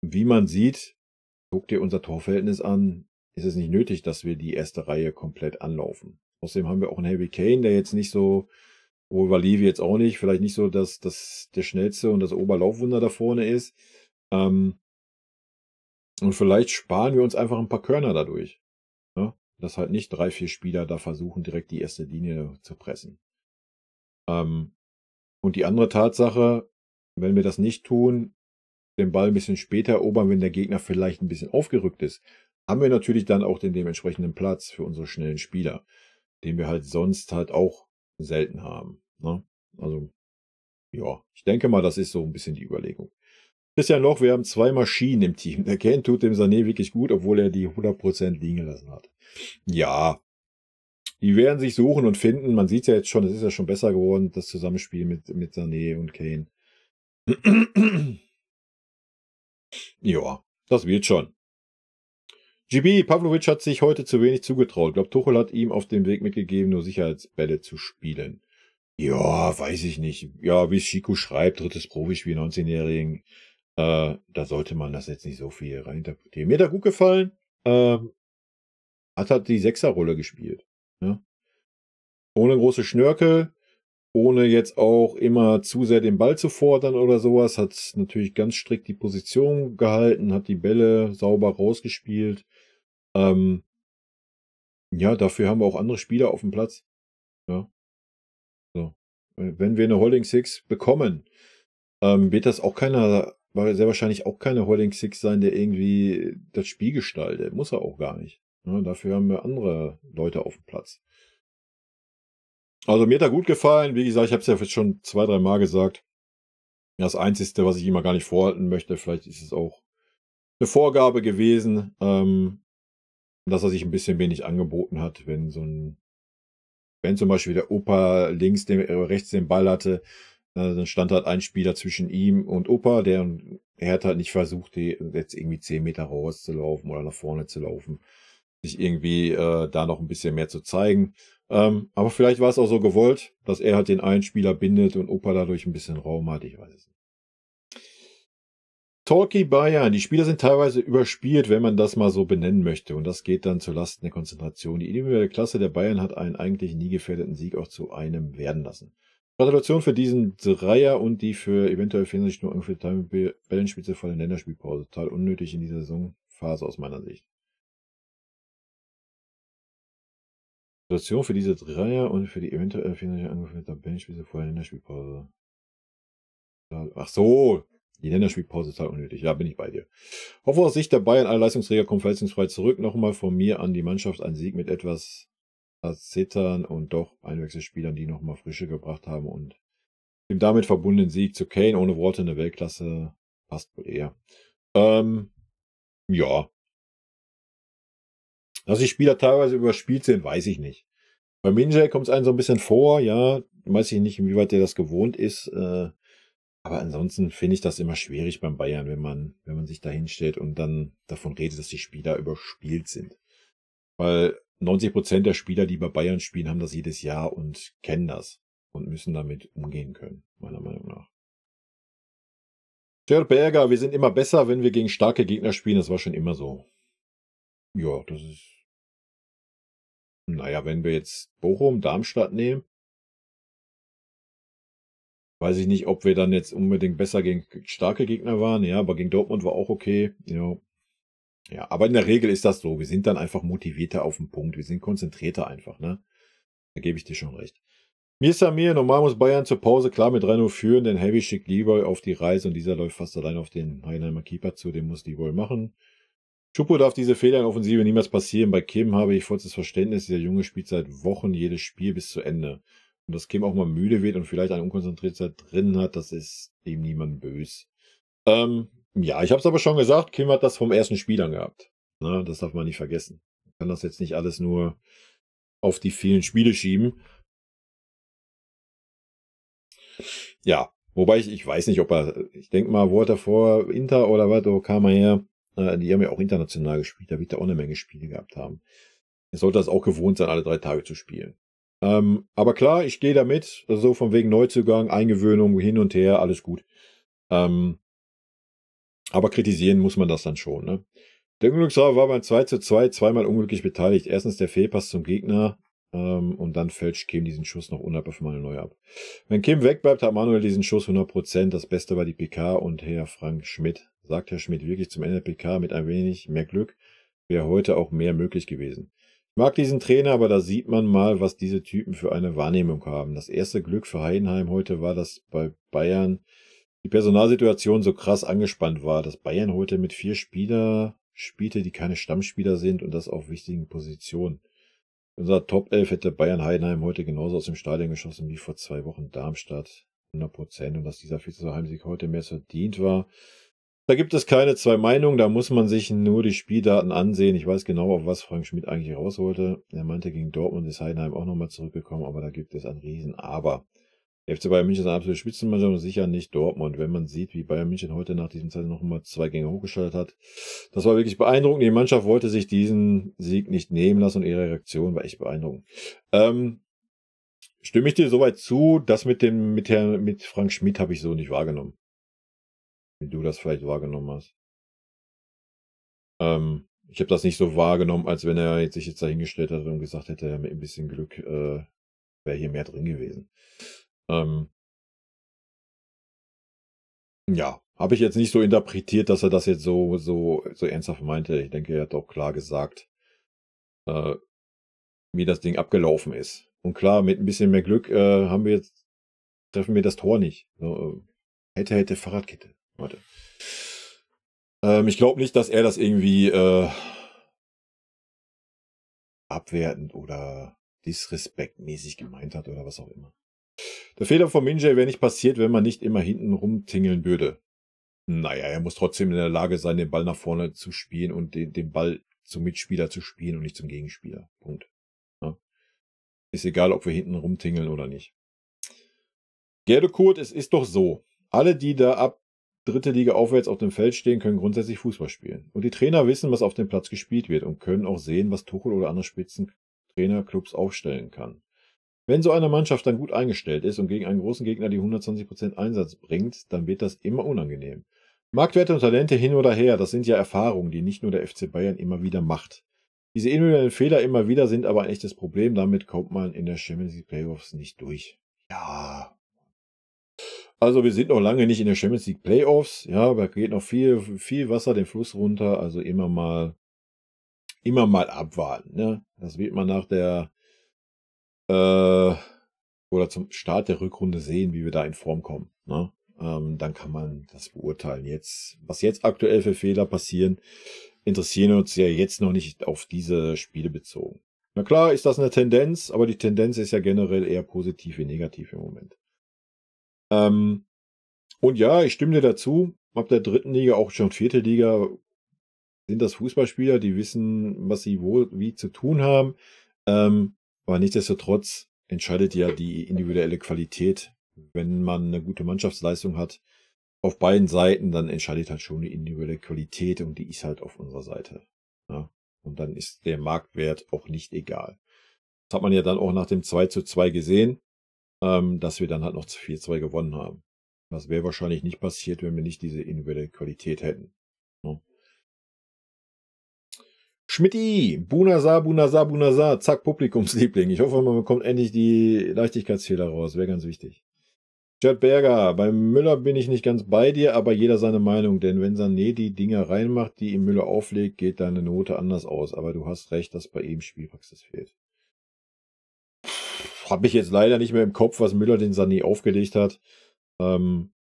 wie man sieht, guck dir unser Torverhältnis an, ist es nicht nötig, dass wir die erste Reihe komplett anlaufen. Außerdem haben wir auch 'n Harry Kane, der jetzt nicht so, Oliver Levi jetzt auch nicht, vielleicht nicht so der Schnellste und das Oberlaufwunder da vorne ist. Ähm, und vielleicht sparen wir uns einfach ein paar Körner dadurch, ne? Dass halt nicht 3, 4 Spieler da versuchen, direkt die erste Linie zu pressen. Und die andere Tatsache, wenn wir das nicht tun, den Ball ein bisschen später erobern, wenn der Gegner vielleicht ein bisschen aufgerückt ist, haben wir natürlich dann auch den dementsprechenden Platz für unsere schnellen Spieler, den wir halt sonst halt auch selten haben, ne? Also, ja, ich denke mal, das ist so ein bisschen die Überlegung. Christian Loch, wir haben 2 Maschinen im Team. Der Kane tut dem Sané wirklich gut, obwohl er die 100% liegen gelassen hat. Ja, die werden sich suchen und finden. Man sieht ja jetzt schon, es ist ja schon besser geworden, das Zusammenspiel mit Sané und Kane. Ja, das wird schon. GB, Pavlovic hat sich heute zu wenig zugetraut. Ich glaube, Tuchel hat ihm auf dem Weg mitgegeben, nur Sicherheitsbälle zu spielen. Ja, weiß ich nicht. Ja, wie es Chico schreibt, drittes Profispiel, 19-Jährigen. Da sollte man das jetzt nicht so viel reininterpretieren. Mir hat er gut gefallen. Hat halt die Sechserrolle gespielt. Ne? Ohne große Schnörkel, ohne jetzt auch immer zu sehr den Ball zu fordern oder sowas. Hat natürlich ganz strikt die Position gehalten, hat die Bälle sauber rausgespielt. Ja, dafür haben wir auch andere Spieler auf dem Platz. Ja, so. Wenn wir eine Holding Six bekommen, wird das auch sehr wahrscheinlich auch keine Holding Six sein, der irgendwie das Spiel gestaltet. Muss er auch gar nicht. Ja, dafür haben wir andere Leute auf dem Platz. Also mir hat er gut gefallen. Wie gesagt, ich habe es ja jetzt schon 2, 3 Mal gesagt. Das Einzige, was ich ihm mal gar nicht vorhalten möchte, vielleicht ist es auch eine Vorgabe gewesen, dass er sich ein bisschen wenig angeboten hat, wenn zum Beispiel der Opa rechts den Ball hatte, dann stand halt ein Spieler zwischen ihm und Opa, er hat halt nicht versucht, jetzt irgendwie 10 Meter rauszulaufen oder nach vorne zu laufen, sich irgendwie da noch ein bisschen mehr zu zeigen. Aber vielleicht war es auch so gewollt, dass er halt den einen Spieler bindet und Opa dadurch ein bisschen Raum hat, ich weiß es nicht. Talkie Bayern. Die Spieler sind teilweise überspielt, wenn man das mal so benennen möchte. Und das geht dann zulasten der Konzentration. Die individuelle Klasse der Bayern hat einen eigentlich nie gefährdeten Sieg auch zu einem werden lassen. Gratulation für diesen Dreier und die für eventuell 64 nur ungefähr Ballenspitze vor der Länderspielpause. Total unnötig in dieser Saisonphase aus meiner Sicht. Gratulation für diese Dreier und für die eventuell 64 angeführte Tabellenspitze vor der Länderspielpause. Ach so, die Länderspielpause ist total unnötig. Ja, bin ich bei dir. Hoffe aus Sicht der Bayern, alle Leistungsträger kommen verletzungsfrei zurück. Nochmal von mir an die Mannschaft ein Sieg mit etwas Zittern und doch Einwechselspielern, die nochmal Frische gebracht haben und dem damit verbundenen Sieg zu Kane ohne Worte in der Weltklasse passt wohl eher. Ja. Dass die Spieler teilweise überspielt sind, weiß ich nicht. Bei Minjay kommt es einem so ein bisschen vor, ja. Weiß ich nicht, inwieweit der das gewohnt ist. Aber ansonsten finde ich das immer schwierig beim Bayern, wenn man sich da hinstellt und dann davon redet, dass die Spieler überspielt sind. Weil 90% der Spieler, die bei Bayern spielen, haben das jedes Jahr und kennen das und müssen damit umgehen können, meiner Meinung nach. Gerhard Berger, wir sind immer besser, wenn wir gegen starke Gegner spielen. Das war schon immer so. Ja, das ist. Naja, wenn wir jetzt Bochum, Darmstadt nehmen, weiß ich nicht, ob wir dann jetzt unbedingt besser gegen starke Gegner waren. Ja, aber gegen Dortmund war auch okay. Ja. Ja, aber in der Regel ist das so. Wir sind dann einfach motivierter auf den Punkt. Wir sind konzentrierter einfach, ne? Da gebe ich dir schon recht. Mir ist Samir, normal muss Bayern zur Pause klar mit 3-0 führen, denn Heavy schickt Leroy auf die Reise und dieser läuft fast allein auf den Heidenheimer Keeper zu, den muss Leroy machen. Schupo darf diese Fehler in Offensive niemals passieren. Bei Kim habe ich vollstes Verständnis. Der Junge spielt seit Wochen jedes Spiel bis zu Ende. Und dass Kim auch mal müde wird und vielleicht eine Unkonzentriertheit drin hat, das ist ihm niemand böse. Ja, ich habe es aber schon gesagt, Kim hat das vom ersten Spiel an gehabt. Na, das darf man nicht vergessen. Man kann das jetzt nicht alles nur auf die vielen Spiele schieben. Ja, wobei ich weiß nicht, ich denke mal, wo hat er vor Inter oder was, wo kam er her? Die haben ja auch international gespielt, da wird er auch eine Menge Spiele gehabt haben. Er sollte das auch gewohnt sein, alle 3 Tage zu spielen. Aber klar, ich gehe damit, so von wegen Neuzugang, Eingewöhnung, hin und her, alles gut. Aber kritisieren muss man das dann schon, ne? Der Unglücksrabe war beim 2:2 zweimal unglücklich beteiligt. Erstens der Fehlpass zum Gegner und dann fälscht Kim diesen Schuss noch unabhängig mal neu ab. Wenn Kim wegbleibt, hat Manuel diesen Schuss 100%. Das Beste war die PK und Herr Frank Schmidt. Sagt Herr Schmidt wirklich zum Ende der PK mit ein wenig mehr Glück, wäre heute auch mehr möglich gewesen. Mag diesen Trainer, aber da sieht man mal, was diese Typen für eine Wahrnehmung haben. Das erste Glück für Heidenheim heute war, dass bei Bayern die Personalsituation so krass angespannt war, dass Bayern heute mit 4 Spieler spielte, die keine Stammspieler sind und das auf wichtigen Positionen. Unser Top 11 hätte Bayern Heidenheim heute genauso aus dem Stadion geschossen wie vor 2 Wochen Darmstadt. 100%. Und dass dieser Vize-Heimsieg heute mehr verdient war. Da gibt es keine zwei Meinungen, da muss man sich nur die Spieldaten ansehen. Ich weiß genau, auf was Frank Schmidt eigentlich raus wollte. Er meinte, gegen Dortmund ist Heidenheim auch nochmal zurückgekommen, aber da gibt es ein Riesen-Aber. Der FC Bayern München ist eine absolute Spitzenmannschaft und sicher nicht Dortmund. Wenn man sieht, wie Bayern München heute nach diesem Zeit noch mal 2 Gänge hochgeschaltet hat, das war wirklich beeindruckend. Die Mannschaft wollte sich diesen Sieg nicht nehmen lassen und ihre Reaktion war echt beeindruckend. Stimme ich dir soweit zu, das mit Frank Schmidt habe ich so nicht wahrgenommen. Wie du das vielleicht wahrgenommen hast. Ich habe das nicht so wahrgenommen, als wenn er sich jetzt dahingestellt hat und gesagt hätte, mit ein bisschen Glück wäre hier mehr drin gewesen. Ja, habe ich jetzt nicht so interpretiert, dass er das jetzt so ernsthaft meinte. Ich denke, er hat auch klar gesagt, wie das Ding abgelaufen ist. Und klar, mit ein bisschen mehr Glück treffen wir das Tor nicht. Hätte Fahrradkette. Warte. Ich glaube nicht, dass er das irgendwie abwertend oder disrespektmäßig gemeint hat oder was auch immer. Der Fehler von Minjay wäre nicht passiert, wenn man nicht immer hinten rumtingeln würde. Naja, er muss trotzdem in der Lage sein, den Ball nach vorne zu spielen und den Ball zum Mitspieler zu spielen und nicht zum Gegenspieler. Punkt. Ja. Ist egal, ob wir hinten rumtingeln oder nicht. Gerde Kurt, es ist doch so. Alle, die da ab 3. Liga aufwärts auf dem Feld stehen, können grundsätzlich Fußball spielen. Und die Trainer wissen, was auf dem Platz gespielt wird und können auch sehen, was Tuchel oder andere Spitzentrainerclubs aufstellen kann. Wenn so eine Mannschaft dann gut eingestellt ist und gegen einen großen Gegner die 120% Einsatz bringt, dann wird das immer unangenehm. Marktwerte und Talente hin oder her, das sind ja Erfahrungen, die nicht nur der FC Bayern immer wieder macht. Diese individuellen Fehler immer wieder sind aber ein echtes Problem, damit kommt man in der Champions League Playoffs nicht durch. Ja. Also wir sind noch lange nicht in der Champions League Playoffs, ja, da geht noch viel Wasser den Fluss runter, also immer mal abwarten, ne? Das wird man nach der oder zum Start der Rückrunde sehen, wie wir da in Form kommen, ne? Dann kann man das beurteilen. Was jetzt aktuell für Fehler passieren, interessieren uns ja jetzt noch nicht auf diese Spiele bezogen. Na klar ist das eine Tendenz, aber die Tendenz ist ja generell eher positiv wie negativ im Moment. Und ja, ich stimme dir dazu. Ab der 3. Liga, auch schon 4. Liga, sind das Fußballspieler, die wissen, was sie wie zu tun haben. Aber nichtsdestotrotz entscheidet ja die individuelle Qualität. Wenn man eine gute Mannschaftsleistung hat, auf beiden Seiten, dann entscheidet halt schon die individuelle Qualität und die ist halt auf unserer Seite. Ja? Und dann ist der Marktwert auch nicht egal. Das hat man ja dann auch nach dem 2:2 gesehen, dass wir dann halt noch 4:2 gewonnen haben. Das wäre wahrscheinlich nicht passiert, wenn wir nicht diese individuelle Qualität hätten. Ja? Schmidti, Bunasar, zack, Publikumsliebling. Ich hoffe, man bekommt endlich die Leichtigkeitsfehler raus. Wäre ganz wichtig. Gerd Berger, beim Müller bin ich nicht ganz bei dir, aber jeder seine Meinung, denn wenn Sané die Dinger reinmacht, die ihm Müller auflegt, geht deine Note anders aus. Aber du hast recht, dass bei ihm Spielpraxis fehlt. Habe ich jetzt leider nicht mehr im Kopf, was Müller den Sané aufgelegt hat. Und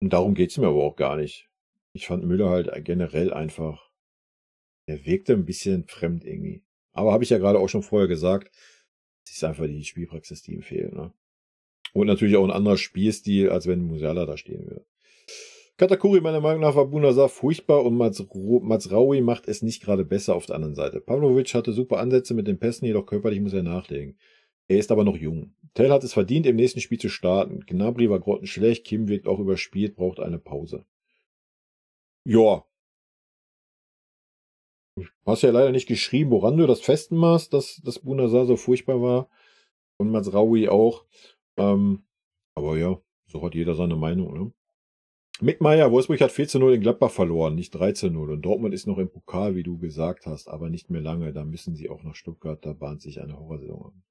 darum geht's mir aber auch gar nicht. Ich fand Müller halt generell einfach, der wirkte ein bisschen fremd irgendwie. Aber habe ich ja gerade auch schon vorher gesagt, es ist einfach die Spielpraxis, die ihm fehlt, ne? Und natürlich auch ein anderer Spielstil, als wenn Musiala da stehen würde. Katakuri, meiner Meinung nach, war Bunasar furchtbar und Mazraoui macht es nicht gerade besser auf der anderen Seite. Pavlovic hatte super Ansätze mit den Pässen, jedoch körperlich muss er nachlegen. Er ist aber noch jung. Tell hat es verdient, im nächsten Spiel zu starten. Gnabry war grottenschlecht, Kim wirkt auch überspielt, braucht eine Pause. Ja. Hast ja leider nicht geschrieben, woran du das festmachst, dass Bunasar so furchtbar war. Und Mazraoui auch. Aber ja, so hat jeder seine Meinung, ne? Mick Meier, Wolfsburg hat 4:0 in Gladbach verloren, nicht 3:0. Und Dortmund ist noch im Pokal, wie du gesagt hast, aber nicht mehr lange. Da müssen sie auch nach Stuttgart, da bahnt sich eine Horrorsaison an.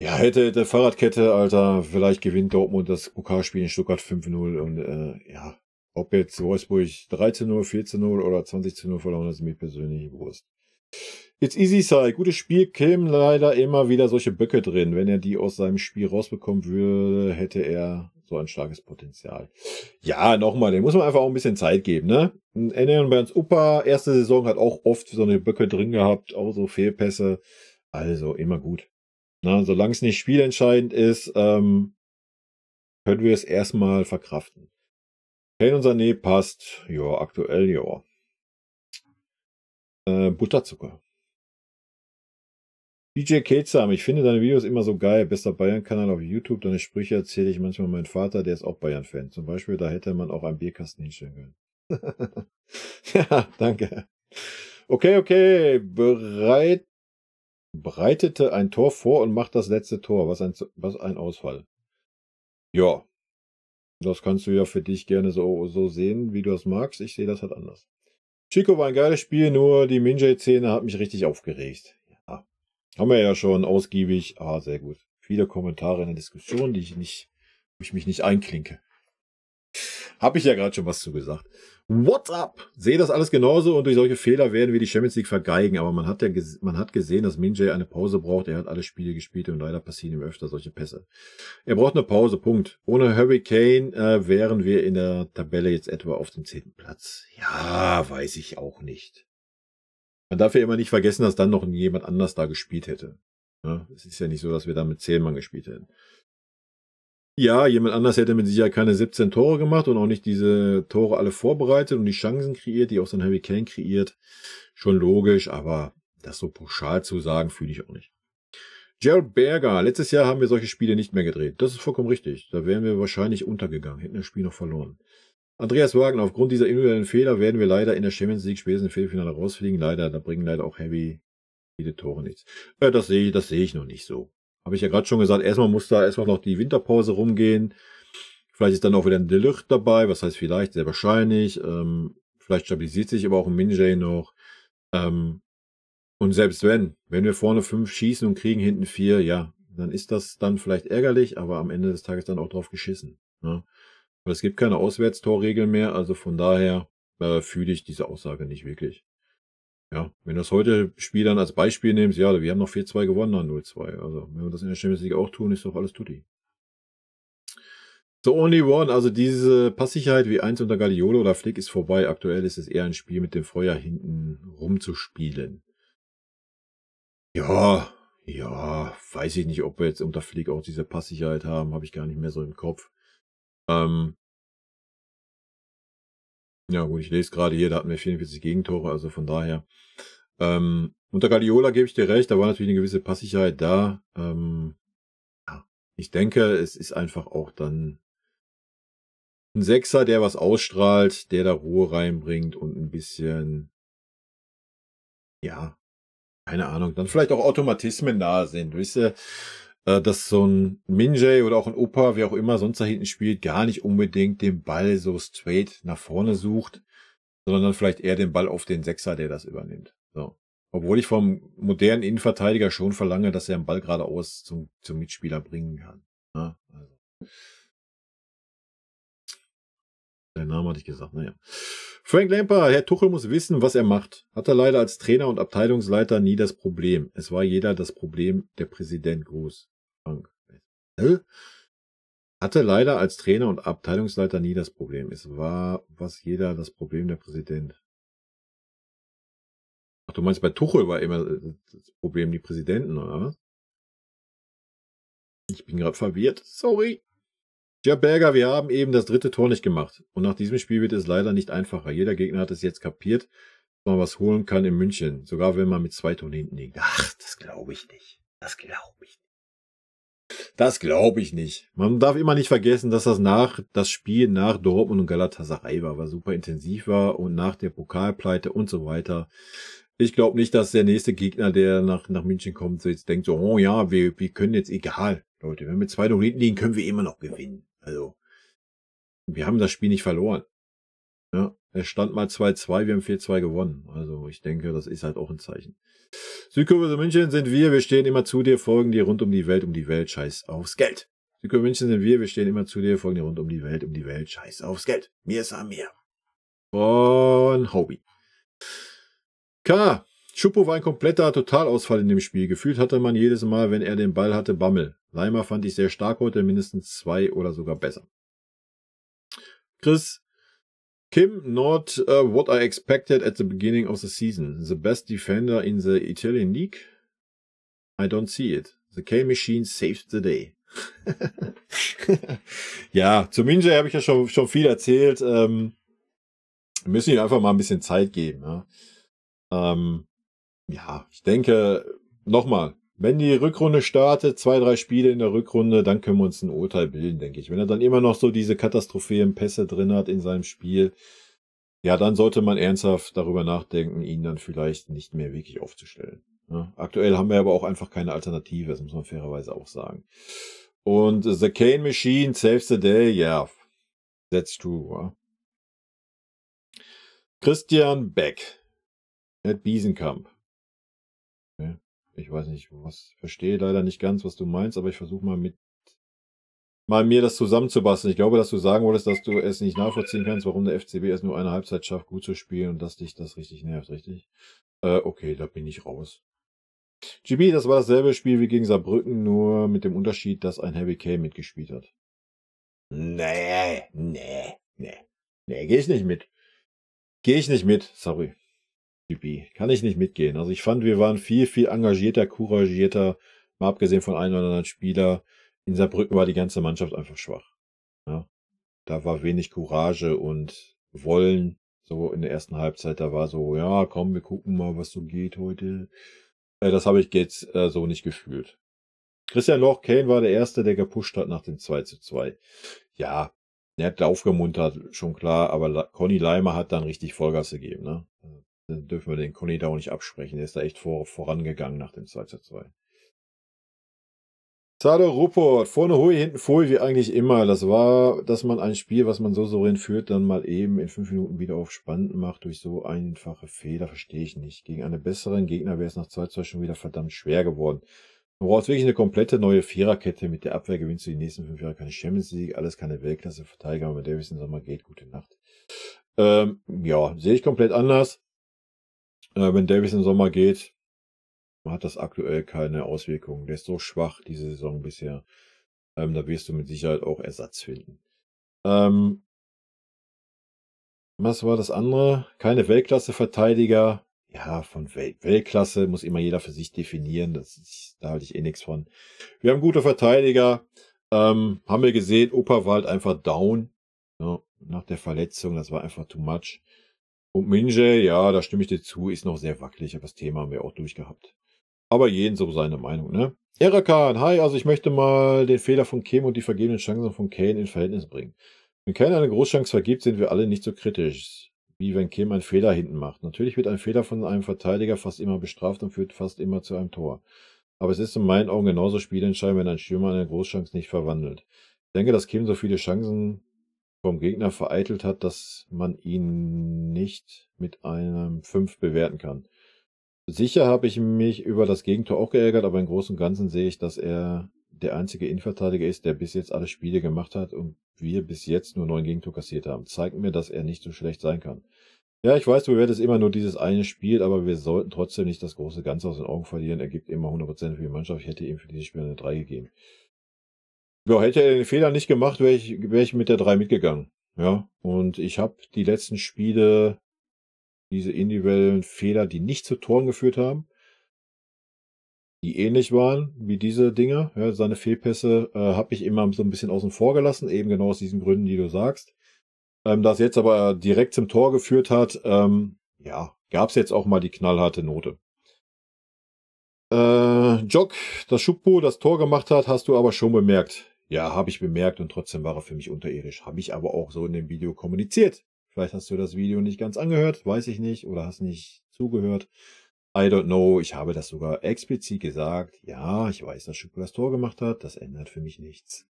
Ja, hätte Fahrradkette, Alter, vielleicht gewinnt Dortmund das Pokalspiel in Stuttgart 5:0 und ja, ob jetzt Wolfsburg 13:0, 14:0 oder 20:0 verloren, ist mir persönlich Wurst. It's easy side. Gutes Spiel, Kim leider immer wieder solche Böcke drin. Wenn er die aus seinem Spiel rausbekommen würde, hätte er so ein starkes Potenzial. Ja, nochmal, den muss man einfach auch ein bisschen Zeit geben, ne? Erinnern bei uns Upa, erste Saison hat auch oft so eine Böcke drin gehabt, auch so Fehlpässe. Also immer gut. Na, solange es nicht spielentscheidend ist, können wir es erstmal verkraften. Kane und Sané passt. Ja, aktuell ja. Butterzucker. DJ Kezam, ich finde deine Videos immer so geil. Bester Bayern-Kanal auf YouTube. Deine Sprüche erzähle ich manchmal meinem Vater, der ist auch Bayern-Fan. Zum Beispiel, da hätte man auch einen Bierkasten hinstellen können. Ja, danke. Okay. Bereitete ein Tor vor und macht das letzte Tor. Was ein Ausfall. Ja, das kannst du ja für dich gerne so sehen, wie du das magst. Ich sehe das halt anders. Chico war ein geiles Spiel, nur die Minjay-Szene hat mich richtig aufgeregt. Ja, haben wir ja schon ausgiebig. Sehr gut. Viele Kommentare in der Diskussion, wo ich mich nicht einklinke. Habe ich ja gerade schon was zu gesagt. What's up? Sehe das alles genauso und durch solche Fehler werden wir die Champions League vergeigen. Aber man hat gesehen, dass Minjay eine Pause braucht. Er hat alle Spiele gespielt und leider passieren ihm öfter solche Pässe. Er braucht eine Pause, Punkt. Ohne Harry Kane wären wir in der Tabelle jetzt etwa auf dem 10. Platz. Ja, weiß ich auch nicht. Man darf ja immer nicht vergessen, dass dann noch jemand anders da gespielt hätte. Ja, es ist ja nicht so, dass wir da mit 10 Mann gespielt hätten. Ja, jemand anders hätte mit Sicherheit keine 17 Tore gemacht und auch nicht diese Tore alle vorbereitet und die Chancen kreiert, die auch so ein Harry Kane kreiert. Schon logisch, aber das so pauschal zu sagen, fühle ich auch nicht. Gerald Berger, letztes Jahr haben wir solche Spiele nicht mehr gedreht. Das ist vollkommen richtig. Da wären wir wahrscheinlich untergegangen, hätten das Spiel noch verloren. Andreas Wagner, aufgrund dieser individuellen Fehler werden wir leider in der Champions League spätestens im Viertelfinale rausfliegen. Leider, da bringen leider auch heavy viele Tore nichts. Das sehe ich noch nicht so. Habe ich ja gerade schon gesagt, erstmal muss da erstmal noch die Winterpause rumgehen. Vielleicht ist dann auch wieder ein De Ligt dabei, was heißt vielleicht, sehr wahrscheinlich. Vielleicht stabilisiert sich aber auch ein Minjay noch. Und selbst wenn wir vorne 5 schießen und kriegen hinten 4, ja, dann ist das dann vielleicht ärgerlich, aber am Ende des Tages dann auch drauf geschissen. Ne? Aber es gibt keine Auswärtstorregel mehr, also von daher fühle ich diese Aussage nicht wirklich. Ja, wenn du das heute Spiel dann als Beispiel nimmst, ja, wir haben noch 4-2 gewonnen an 0-2. Also, wenn wir das in der Champions League auch tun, ist doch alles tutti. So only one, also diese Passsicherheit wie 1 unter Guardiola oder Flick ist vorbei. Aktuell ist es eher ein Spiel mit dem Feuer hinten rumzuspielen. Ja, weiß ich nicht, ob wir jetzt unter Flick auch diese Passsicherheit haben, habe ich gar nicht mehr so im Kopf. Ja gut, ich lese gerade hier, da hatten wir 44 Gegentore, also von daher. Unter Guardiola gebe ich dir recht, da war natürlich eine gewisse Passsicherheit da. Ja, ich denke, es ist einfach auch dann ein Sechser, der was ausstrahlt, der da Ruhe reinbringt und ein bisschen, ja, keine Ahnung, dann vielleicht auch Automatismen da sind, wisst ihr, dass so ein Minjay oder auch ein Opa, wer auch immer sonst da hinten spielt, gar nicht unbedingt den Ball so straight nach vorne sucht, sondern dann vielleicht eher den Ball auf den Sechser, der das übernimmt. So. Obwohl ich vom modernen Innenverteidiger schon verlange, dass er den Ball geradeaus zum Mitspieler bringen kann. Ja, also. Der Name hatte ich gesagt, naja. Frank Lampard, Herr Tuchel muss wissen, was er macht. Hatte leider als Trainer und Abteilungsleiter nie das Problem. Es war jeder das Problem, der Präsident. Gruß. Frank. Hatte leider als Trainer und Abteilungsleiter nie das Problem. Es war jeder das Problem, der Präsident. Ach, du meinst, bei Tuchel war immer das Problem die Präsidenten, oder? Ich bin gerade verwirrt. Sorry. Ja, Berger, wir haben eben das 3. Tor nicht gemacht. Und nach diesem Spiel wird es leider nicht einfacher. Jeder Gegner hat es jetzt kapiert, dass man was holen kann in München. Sogar wenn man mit 2 Toren hinten liegt. Ach, das glaube ich nicht. Das glaube ich nicht. Man darf immer nicht vergessen, dass das Spiel nach Dortmund und Galatasaray war super intensiv war und nach der Pokalpleite und so weiter. Ich glaube nicht, dass der nächste Gegner, der nach München kommt, so jetzt denkt so, oh ja, wir können jetzt egal, Leute, wenn wir mit 2 Toren hinten liegen, können wir immer noch gewinnen. Also, wir haben das Spiel nicht verloren. Ja, es stand mal 2-2, wir haben 4-2 gewonnen. Also, ich denke, das ist halt auch ein Zeichen. Südkurve München sind wir stehen immer zu dir, folgen dir rund um die Welt, scheiß aufs Geld. Südkurve München sind wir stehen immer zu dir, folgen dir rund um die Welt, scheiß aufs Geld. Mir ist an mir. Von Hobby. Schuppo war ein kompletter Totalausfall in dem Spiel. Gefühlt hatte man jedes Mal, wenn er den Ball hatte, Bammel. Leimer fand ich sehr stark heute, mindestens 2 oder sogar besser. Chris, Kim, not what I expected at the beginning of the season. The best defender in the Italian League? I don't see it. The K-Machine saved the day. Ja, zu Minje habe ich ja schon viel erzählt. Wir müssen ihm einfach mal ein bisschen Zeit geben. Ja, ich denke, nochmal, wenn die Rückrunde startet, 2, 3 Spiele in der Rückrunde, dann können wir uns ein Urteil bilden, denke ich. Wenn er dann immer noch so diese katastrophalen Pässe drin hat in seinem Spiel, ja, dann sollte man ernsthaft darüber nachdenken, ihn dann vielleicht nicht mehr wirklich aufzustellen. Ja, aktuell haben wir aber auch einfach keine Alternative, das muss man fairerweise auch sagen. Und The Kane Machine saves the day, yeah, that's true. Ja. Christian Beck at Biesenkamp. Okay. Ich weiß nicht, verstehe leider nicht ganz, was du meinst, aber ich versuche mal mir das zusammenzubasteln. Ich glaube, dass du sagen wolltest, dass du es nicht nachvollziehen kannst, warum der FCB erst nur eine Halbzeit schafft, gut zu spielen und dass dich das richtig nervt, richtig? Okay, da bin ich raus. GB, das war dasselbe Spiel wie gegen Saarbrücken, nur mit dem Unterschied, dass ein Heavy K mitgespielt hat. Nee, geh ich nicht mit. Sorry. GB, kann ich nicht mitgehen. Also ich fand, wir waren viel, viel engagierter, couragierter, mal abgesehen von einem oder anderen Spieler. In Saarbrücken war die ganze Mannschaft einfach schwach. Ja, da war wenig Courage und Wollen. So in der ersten Halbzeit, da war so, ja, komm, wir gucken mal, was so geht heute. Das habe ich jetzt so nicht gefühlt. Christian Loch, Kane war der Erste, der gepusht hat nach dem 2:2. Ja, er hat aufgemuntert, schon klar, aber Conny Leimer hat dann richtig Vollgas gegeben. Ne? Dann dürfen wir den Conny da auch nicht absprechen. Der ist da echt vorangegangen nach dem 2:2. Zado Ruppert, vorne Hui, hinten Pfui, wie eigentlich immer. Das war, dass man ein Spiel, was man so souverän führt, dann mal eben in 5 Minuten wieder auf spannend macht durch so einfache Fehler, verstehe ich nicht. Gegen einen besseren Gegner wäre es nach 2:2 schon wieder verdammt schwer geworden. Du brauchst wirklich eine komplette neue Viererkette. Mit der Abwehr gewinnst du die nächsten 5 Jahre keine Champions League, alles keine Weltklasse-Verteidiger, aber wenn Davis im Sommer geht, gute Nacht. Ja, sehe ich komplett anders. Wenn Davis im Sommer geht, hat das aktuell keine Auswirkungen. Der ist so schwach diese Saison bisher. Da wirst du mit Sicherheit auch Ersatz finden. Was war das andere? Keine Weltklasse-Verteidiger. Ja, von Weltklasse muss immer jeder für sich definieren. Da halte ich eh nichts von. Wir haben gute Verteidiger. Haben wir gesehen, Opa war halt einfach down. Ja, nach der Verletzung, das war einfach too much. Und Minje, ja, da stimme ich dir zu, ist noch sehr wackelig, aber das Thema haben wir auch durchgehabt. Aber jeden so seine Meinung, ne? Erakan, hi, also ich möchte mal den Fehler von Kim und die vergebenen Chancen von Kane in Verhältnis bringen. Wenn Kane eine Großchance vergibt, sind wir alle nicht so kritisch, wie wenn Kim einen Fehler hinten macht. Natürlich wird ein Fehler von einem Verteidiger fast immer bestraft und führt fast immer zu einem Tor. Aber es ist in meinen Augen genauso spielentscheidend, wenn ein Stürmer eine Großchance nicht verwandelt. Ich denke, dass Kim so viele Chancen vom Gegner vereitelt hat, dass man ihn nicht mit einem 5 bewerten kann. Sicher habe ich mich über das Gegentor auch geärgert, aber im Großen und Ganzen sehe ich, dass er der einzige Innenverteidiger ist, der bis jetzt alle Spiele gemacht hat und wir bis jetzt nur 9 Gegentor kassiert haben. Zeigt mir, dass er nicht so schlecht sein kann. Ja, ich weiß, du werdest immer nur dieses eine Spiel, aber wir sollten trotzdem nicht das große Ganze aus den Augen verlieren. Er gibt immer 100% für die Mannschaft. Ich hätte ihm für dieses Spiel eine 3 gegeben. Ja, hätte er den Fehler nicht gemacht, wäre ich mit der 3 mitgegangen. Ja, und ich habe die letzten Spiele, diese individuellen Fehler, die nicht zu Toren geführt haben, die ähnlich waren wie diese Dinge, ja, seine Fehlpässe, habe ich immer so ein bisschen außen vor gelassen, eben genau aus diesen Gründen, die du sagst. Das jetzt aber direkt zum Tor geführt hat, ja, gab es jetzt auch mal die knallharte Note. Jock, dass Schuppo das Tor gemacht hat, hast du aber schon bemerkt. Ja, habe ich bemerkt und trotzdem war er für mich unterirdisch. Habe ich aber auch so in dem Video kommuniziert. Vielleicht hast du das Video nicht ganz angehört, weiß ich nicht, oder hast nicht zugehört. I don't know, ich habe das sogar explizit gesagt. Ja, ich weiß, dass Schuppo das Tor gemacht hat, das ändert für mich nichts.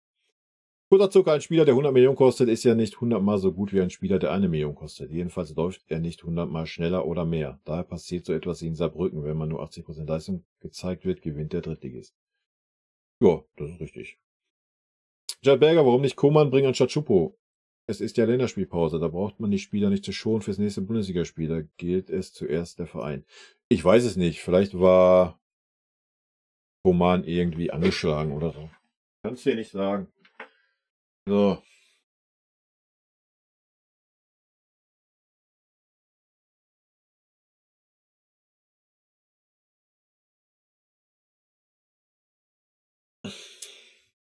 Guter Zucker, ein Spieler, der 100 Millionen kostet, ist ja nicht 100 Mal so gut wie ein Spieler, der 1 Million kostet. Jedenfalls läuft er nicht 100 Mal schneller oder mehr. Daher passiert so etwas wie in Saarbrücken. Wenn man nur 80% Leistung gezeigt wird, gewinnt der Drittligist. Ja, das ist richtig. Jad Berger, warum nicht Koman bringen anstatt Schuppo? Es ist ja Länderspielpause, da braucht man die Spieler nicht zu schonen fürs nächste Bundesligaspiel. Da gilt es zuerst der Verein. Ich weiß es nicht. Vielleicht war Roman irgendwie angeschlagen oder so. Kannst du dir nicht sagen. So.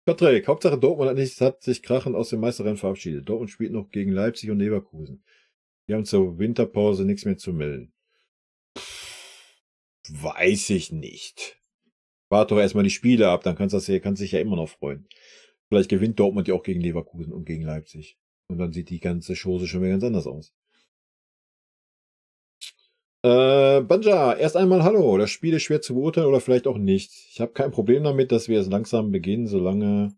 Patrick, Hauptsache Dortmund hat sich krachend aus dem Meisterrennen verabschiedet. Dortmund spielt noch gegen Leipzig und Leverkusen. Die haben zur Winterpause nichts mehr zu melden. Weiß ich nicht. Warte doch erstmal die Spiele ab, dann kannst du dich ja immer noch freuen. Vielleicht gewinnt Dortmund ja auch gegen Leverkusen und gegen Leipzig. Und dann sieht die ganze Chose schon wieder ganz anders aus. Banja, erst einmal hallo. Das Spiel ist schwer zu beurteilen oder vielleicht auch nicht. Ich habe kein Problem damit, dass wir es langsam beginnen, solange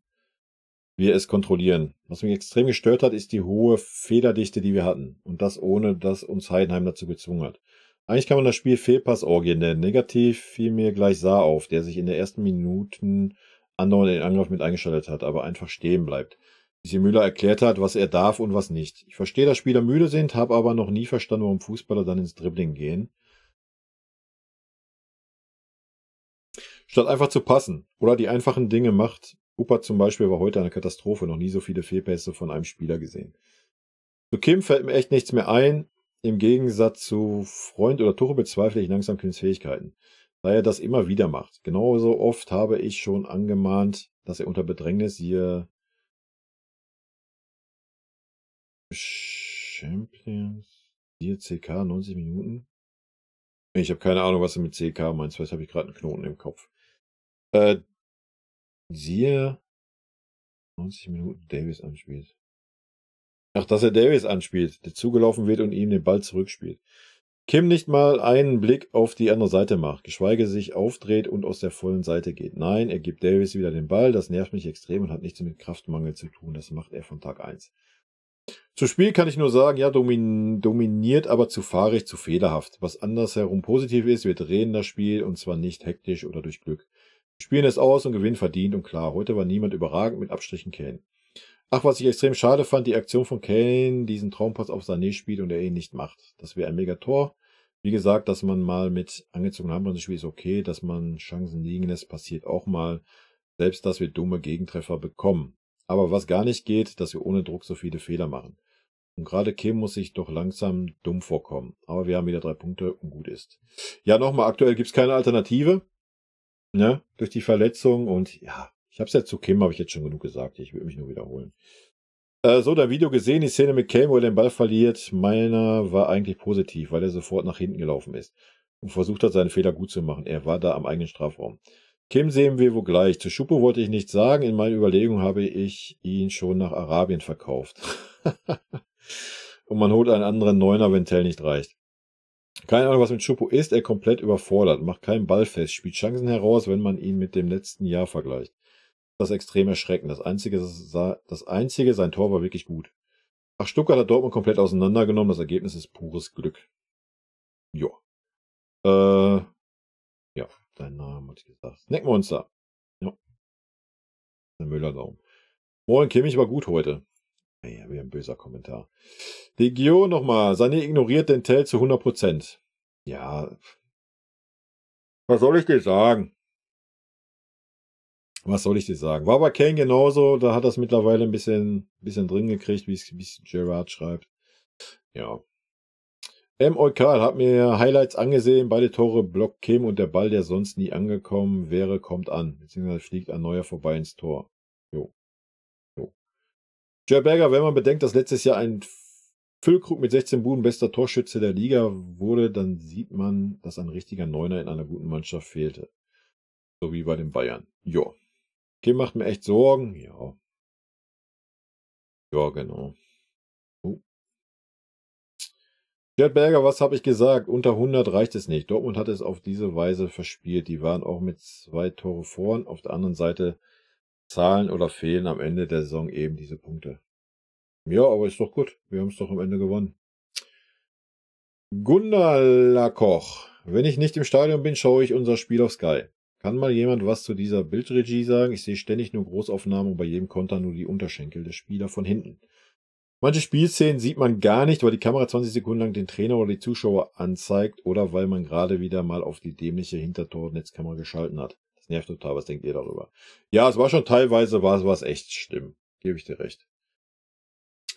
wir es kontrollieren. Was mich extrem gestört hat, ist die hohe Fehlerdichte, die wir hatten. Und das ohne, dass uns Heidenheim dazu gezwungen hat. Eigentlich kann man das Spiel Fehlpassorgien nennen. Negativ fiel mir gleich Saar auf, der sich in den ersten Minuten andauernd in den Angriff mit eingeschaltet hat, aber einfach stehen bleibt. Bis ihm Müller erklärt hat, was er darf und was nicht. Ich verstehe, dass Spieler müde sind, habe aber noch nie verstanden, warum Fußballer dann ins Dribbling gehen. Statt einfach zu passen oder die einfachen Dinge macht. Upa zum Beispiel war heute eine Katastrophe, noch nie so viele Fehlpässe von einem Spieler gesehen. Zu Kim fällt mir echt nichts mehr ein. Im Gegensatz zu Freund oder Tuche bezweifle ich langsam Kims Fähigkeiten, da er das immer wieder macht. Genauso oft habe ich schon angemahnt, dass er unter Bedrängnis hier Champions, hier CK 90 Minuten. Ich habe keine Ahnung, was du mit CK meinst, vielleicht habe ich gerade einen Knoten im Kopf. Siehe 90 Minuten Davis anspielt. Ach, dass er Davis anspielt, der zugelaufen wird und ihm den Ball zurückspielt. Kim nicht mal einen Blick auf die andere Seite macht, geschweige sich aufdreht und aus der vollen Seite geht. Nein, er gibt Davis wieder den Ball, das nervt mich extrem und hat nichts mit Kraftmangel zu tun, das macht er von Tag 1. Zu Spiel kann ich nur sagen, ja, dominiert, aber zu fahrig, zu fehlerhaft. Was andersherum positiv ist, wir drehen das Spiel und zwar nicht hektisch oder durch Glück. Wir spielen es aus und gewinnen verdient und klar. Heute war niemand überragend mit Abstrichen Kane. Ach, was ich extrem schade fand, die Aktion von Kane, diesen Traumpass auf Sané spielt und er ihn nicht macht. Das wäre ein Megator. Wie gesagt, dass man mal mit angezogenem Handbremse spielt, ist okay. Dass man Chancen liegen lässt, passiert auch mal. Selbst, dass wir dumme Gegentreffer bekommen. Aber was gar nicht geht, dass wir ohne Druck so viele Fehler machen. Und gerade Kim muss sich doch langsam dumm vorkommen. Aber wir haben wieder 3 Punkte und gut ist. Ja, nochmal, aktuell gibt's keine Alternative. Ne? Durch die Verletzung und ja, ich habe es ja zu Kim, habe ich jetzt schon genug gesagt. Ich will mich nur wiederholen. So, dein Video gesehen, die Szene mit Kane, wo er den Ball verliert. Meiner war eigentlich positiv, weil er sofort nach hinten gelaufen ist und versucht hat, seinen Fehler gut zu machen. Er war da am eigenen Strafraum. Kim sehen wir wo gleich. Zu Schupo wollte ich nichts sagen. In meiner Überlegung habe ich ihn schon nach Arabien verkauft. Und man holt einen anderen Neuner, wenn Tell nicht reicht. Keine Ahnung, was mit Schupo ist. Er komplett überfordert, macht keinen Ball fest, spielt Chancen heraus, wenn man ihn mit dem letzten Jahr vergleicht. Das ist extrem erschreckend. Das Einzige, sein Tor war wirklich gut. Ach, Stuttgart hat Dortmund komplett auseinandergenommen. Das Ergebnis ist pures Glück. Ja. Ja, dein Name hatte ich gesagt. Snackmonster. Ja. Der Müller-Daumen. Moin, Kimmich war gut heute. Ja, wieder ein böser Kommentar. Legion nochmal. Sané ignoriert den Tell zu 100%. Ja. Was soll ich dir sagen? Was soll ich dir sagen? War bei Kane genauso. Da hat er es mittlerweile ein bisschen drin gekriegt, wie es Gerard schreibt. Ja. Eukal hat mir Highlights angesehen. Beide Tore blockt Kim und der Ball, der sonst nie angekommen wäre, kommt an. Beziehungsweise fliegt ein neuer vorbei ins Tor. Jo. Gerard Berger, wenn man bedenkt, dass letztes Jahr ein Füllkrug mit 16 Buden bester Torschütze der Liga wurde, dann sieht man, dass ein richtiger Neuner in einer guten Mannschaft fehlte. So wie bei den Bayern. Jo. Kim macht mir echt Sorgen. Ja. Ja, genau. Gerd Berger, was habe ich gesagt? Unter 100 reicht es nicht. Dortmund hat es auf diese Weise verspielt. Die waren auch mit 2 Tore vorn. Auf der anderen Seite zahlen oder fehlen am Ende der Saison eben diese Punkte. Ja, aber ist doch gut. Wir haben es doch am Ende gewonnen. Gunnar Koch. Wenn ich nicht im Stadion bin, schaue ich unser Spiel auf Sky. Kann mal jemand was zu dieser Bildregie sagen? Ich sehe ständig nur Großaufnahmen und bei jedem Konter nur die Unterschenkel des Spielers von hinten. Manche Spielszenen sieht man gar nicht, weil die Kamera 20 Sekunden lang den Trainer oder die Zuschauer anzeigt oder weil man gerade wieder mal auf die dämliche Hintertornetzkamera geschalten hat. Das nervt total. Was denkt ihr darüber? Ja, es war schon teilweise, war es echt schlimm. Gebe ich dir recht.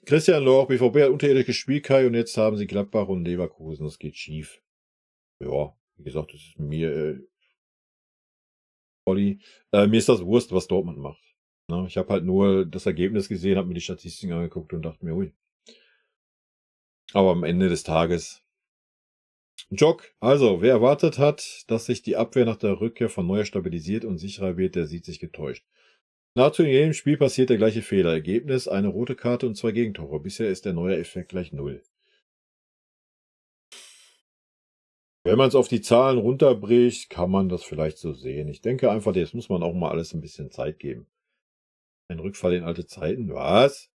Christian Loch, BVB hat unterirdisch gespielt, Kai, und jetzt haben sie Gladbach und Leverkusen. Das geht schief. Ja, wie gesagt, das ist mir, Olli, mir ist das Wurst, was Dortmund macht. Na, ich habe halt nur das Ergebnis gesehen, habe mir die Statistiken angeguckt und dachte mir, ui. Aber am Ende des Tages. Jock, also, wer erwartet hat, dass sich die Abwehr nach der Rückkehr von Neuer stabilisiert und sicherer wird, der sieht sich getäuscht. Nahezu in jedem Spiel passiert der gleiche Fehler. Ergebnis, eine rote Karte und 2 Gegentore. Bisher ist der neue Effekt gleich 0. Wenn man es auf die Zahlen runterbricht, kann man das vielleicht so sehen. Ich denke einfach, jetzt muss man auch mal alles ein bisschen Zeit geben. Ein Rückfall in alte Zeiten? Was?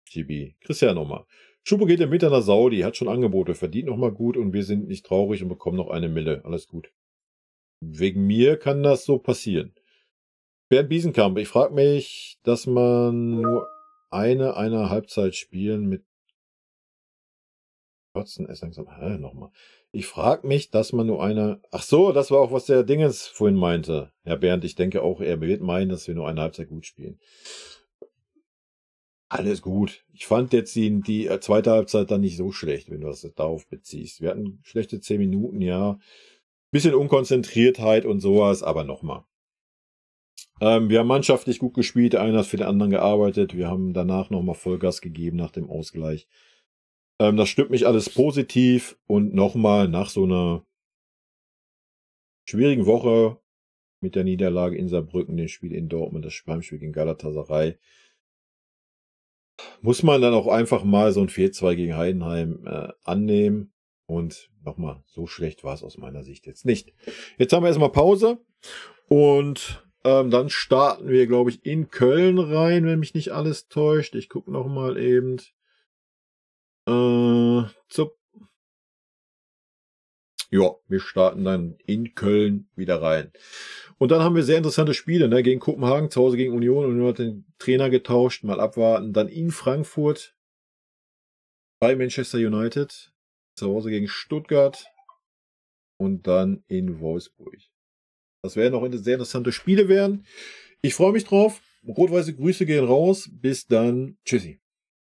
Chibi. Christian nochmal. Schubo geht im Winter nach Saudi, hat schon Angebote, verdient nochmal gut und wir sind nicht traurig und bekommen noch eine Mille. Alles gut. Wegen mir kann das so passieren. Bernd Biesenkamp, ich frage mich, dass man nur eine Halbzeit spielen mit Kotzen ist langsam. Nochmal. Ich frage mich, dass man nur eine. Ach so, das war auch, was der Dingens vorhin meinte. Herr Bernd, ich denke auch, er wird meinen, dass wir nur eine Halbzeit gut spielen. Alles gut. Ich fand jetzt die zweite Halbzeit dann nicht so schlecht, wenn du das darauf beziehst. Wir hatten schlechte 10 Minuten, ja. Bisschen Unkonzentriertheit und sowas, aber nochmal. Wir haben mannschaftlich gut gespielt, der eine hat für den anderen gearbeitet. Wir haben danach nochmal Vollgas gegeben nach dem Ausgleich. Das stimmt mich alles positiv und nochmal nach so einer schwierigen Woche mit der Niederlage in Saarbrücken, dem Spiel in Dortmund, das Heimspiel gegen Galatasaray, muss man dann auch einfach mal so ein 4-2 gegen Heidenheim annehmen. Und nochmal, so schlecht war es aus meiner Sicht jetzt nicht. Jetzt haben wir erstmal Pause und dann starten wir, glaube ich, in Köln rein, wenn mich nicht alles täuscht. Ich gucke nochmal eben. Ja, wir starten dann in Köln wieder rein. Und dann haben wir sehr interessante Spiele, ne? Gegen Kopenhagen, zu Hause gegen Union. Union hat den Trainer getauscht, mal abwarten. Dann in Frankfurt bei Manchester United, zu Hause gegen Stuttgart und dann in Wolfsburg. Das werden auch sehr interessante Spiele werden. Ich freue mich drauf. Rot-weiße Grüße gehen raus. Bis dann. Tschüssi.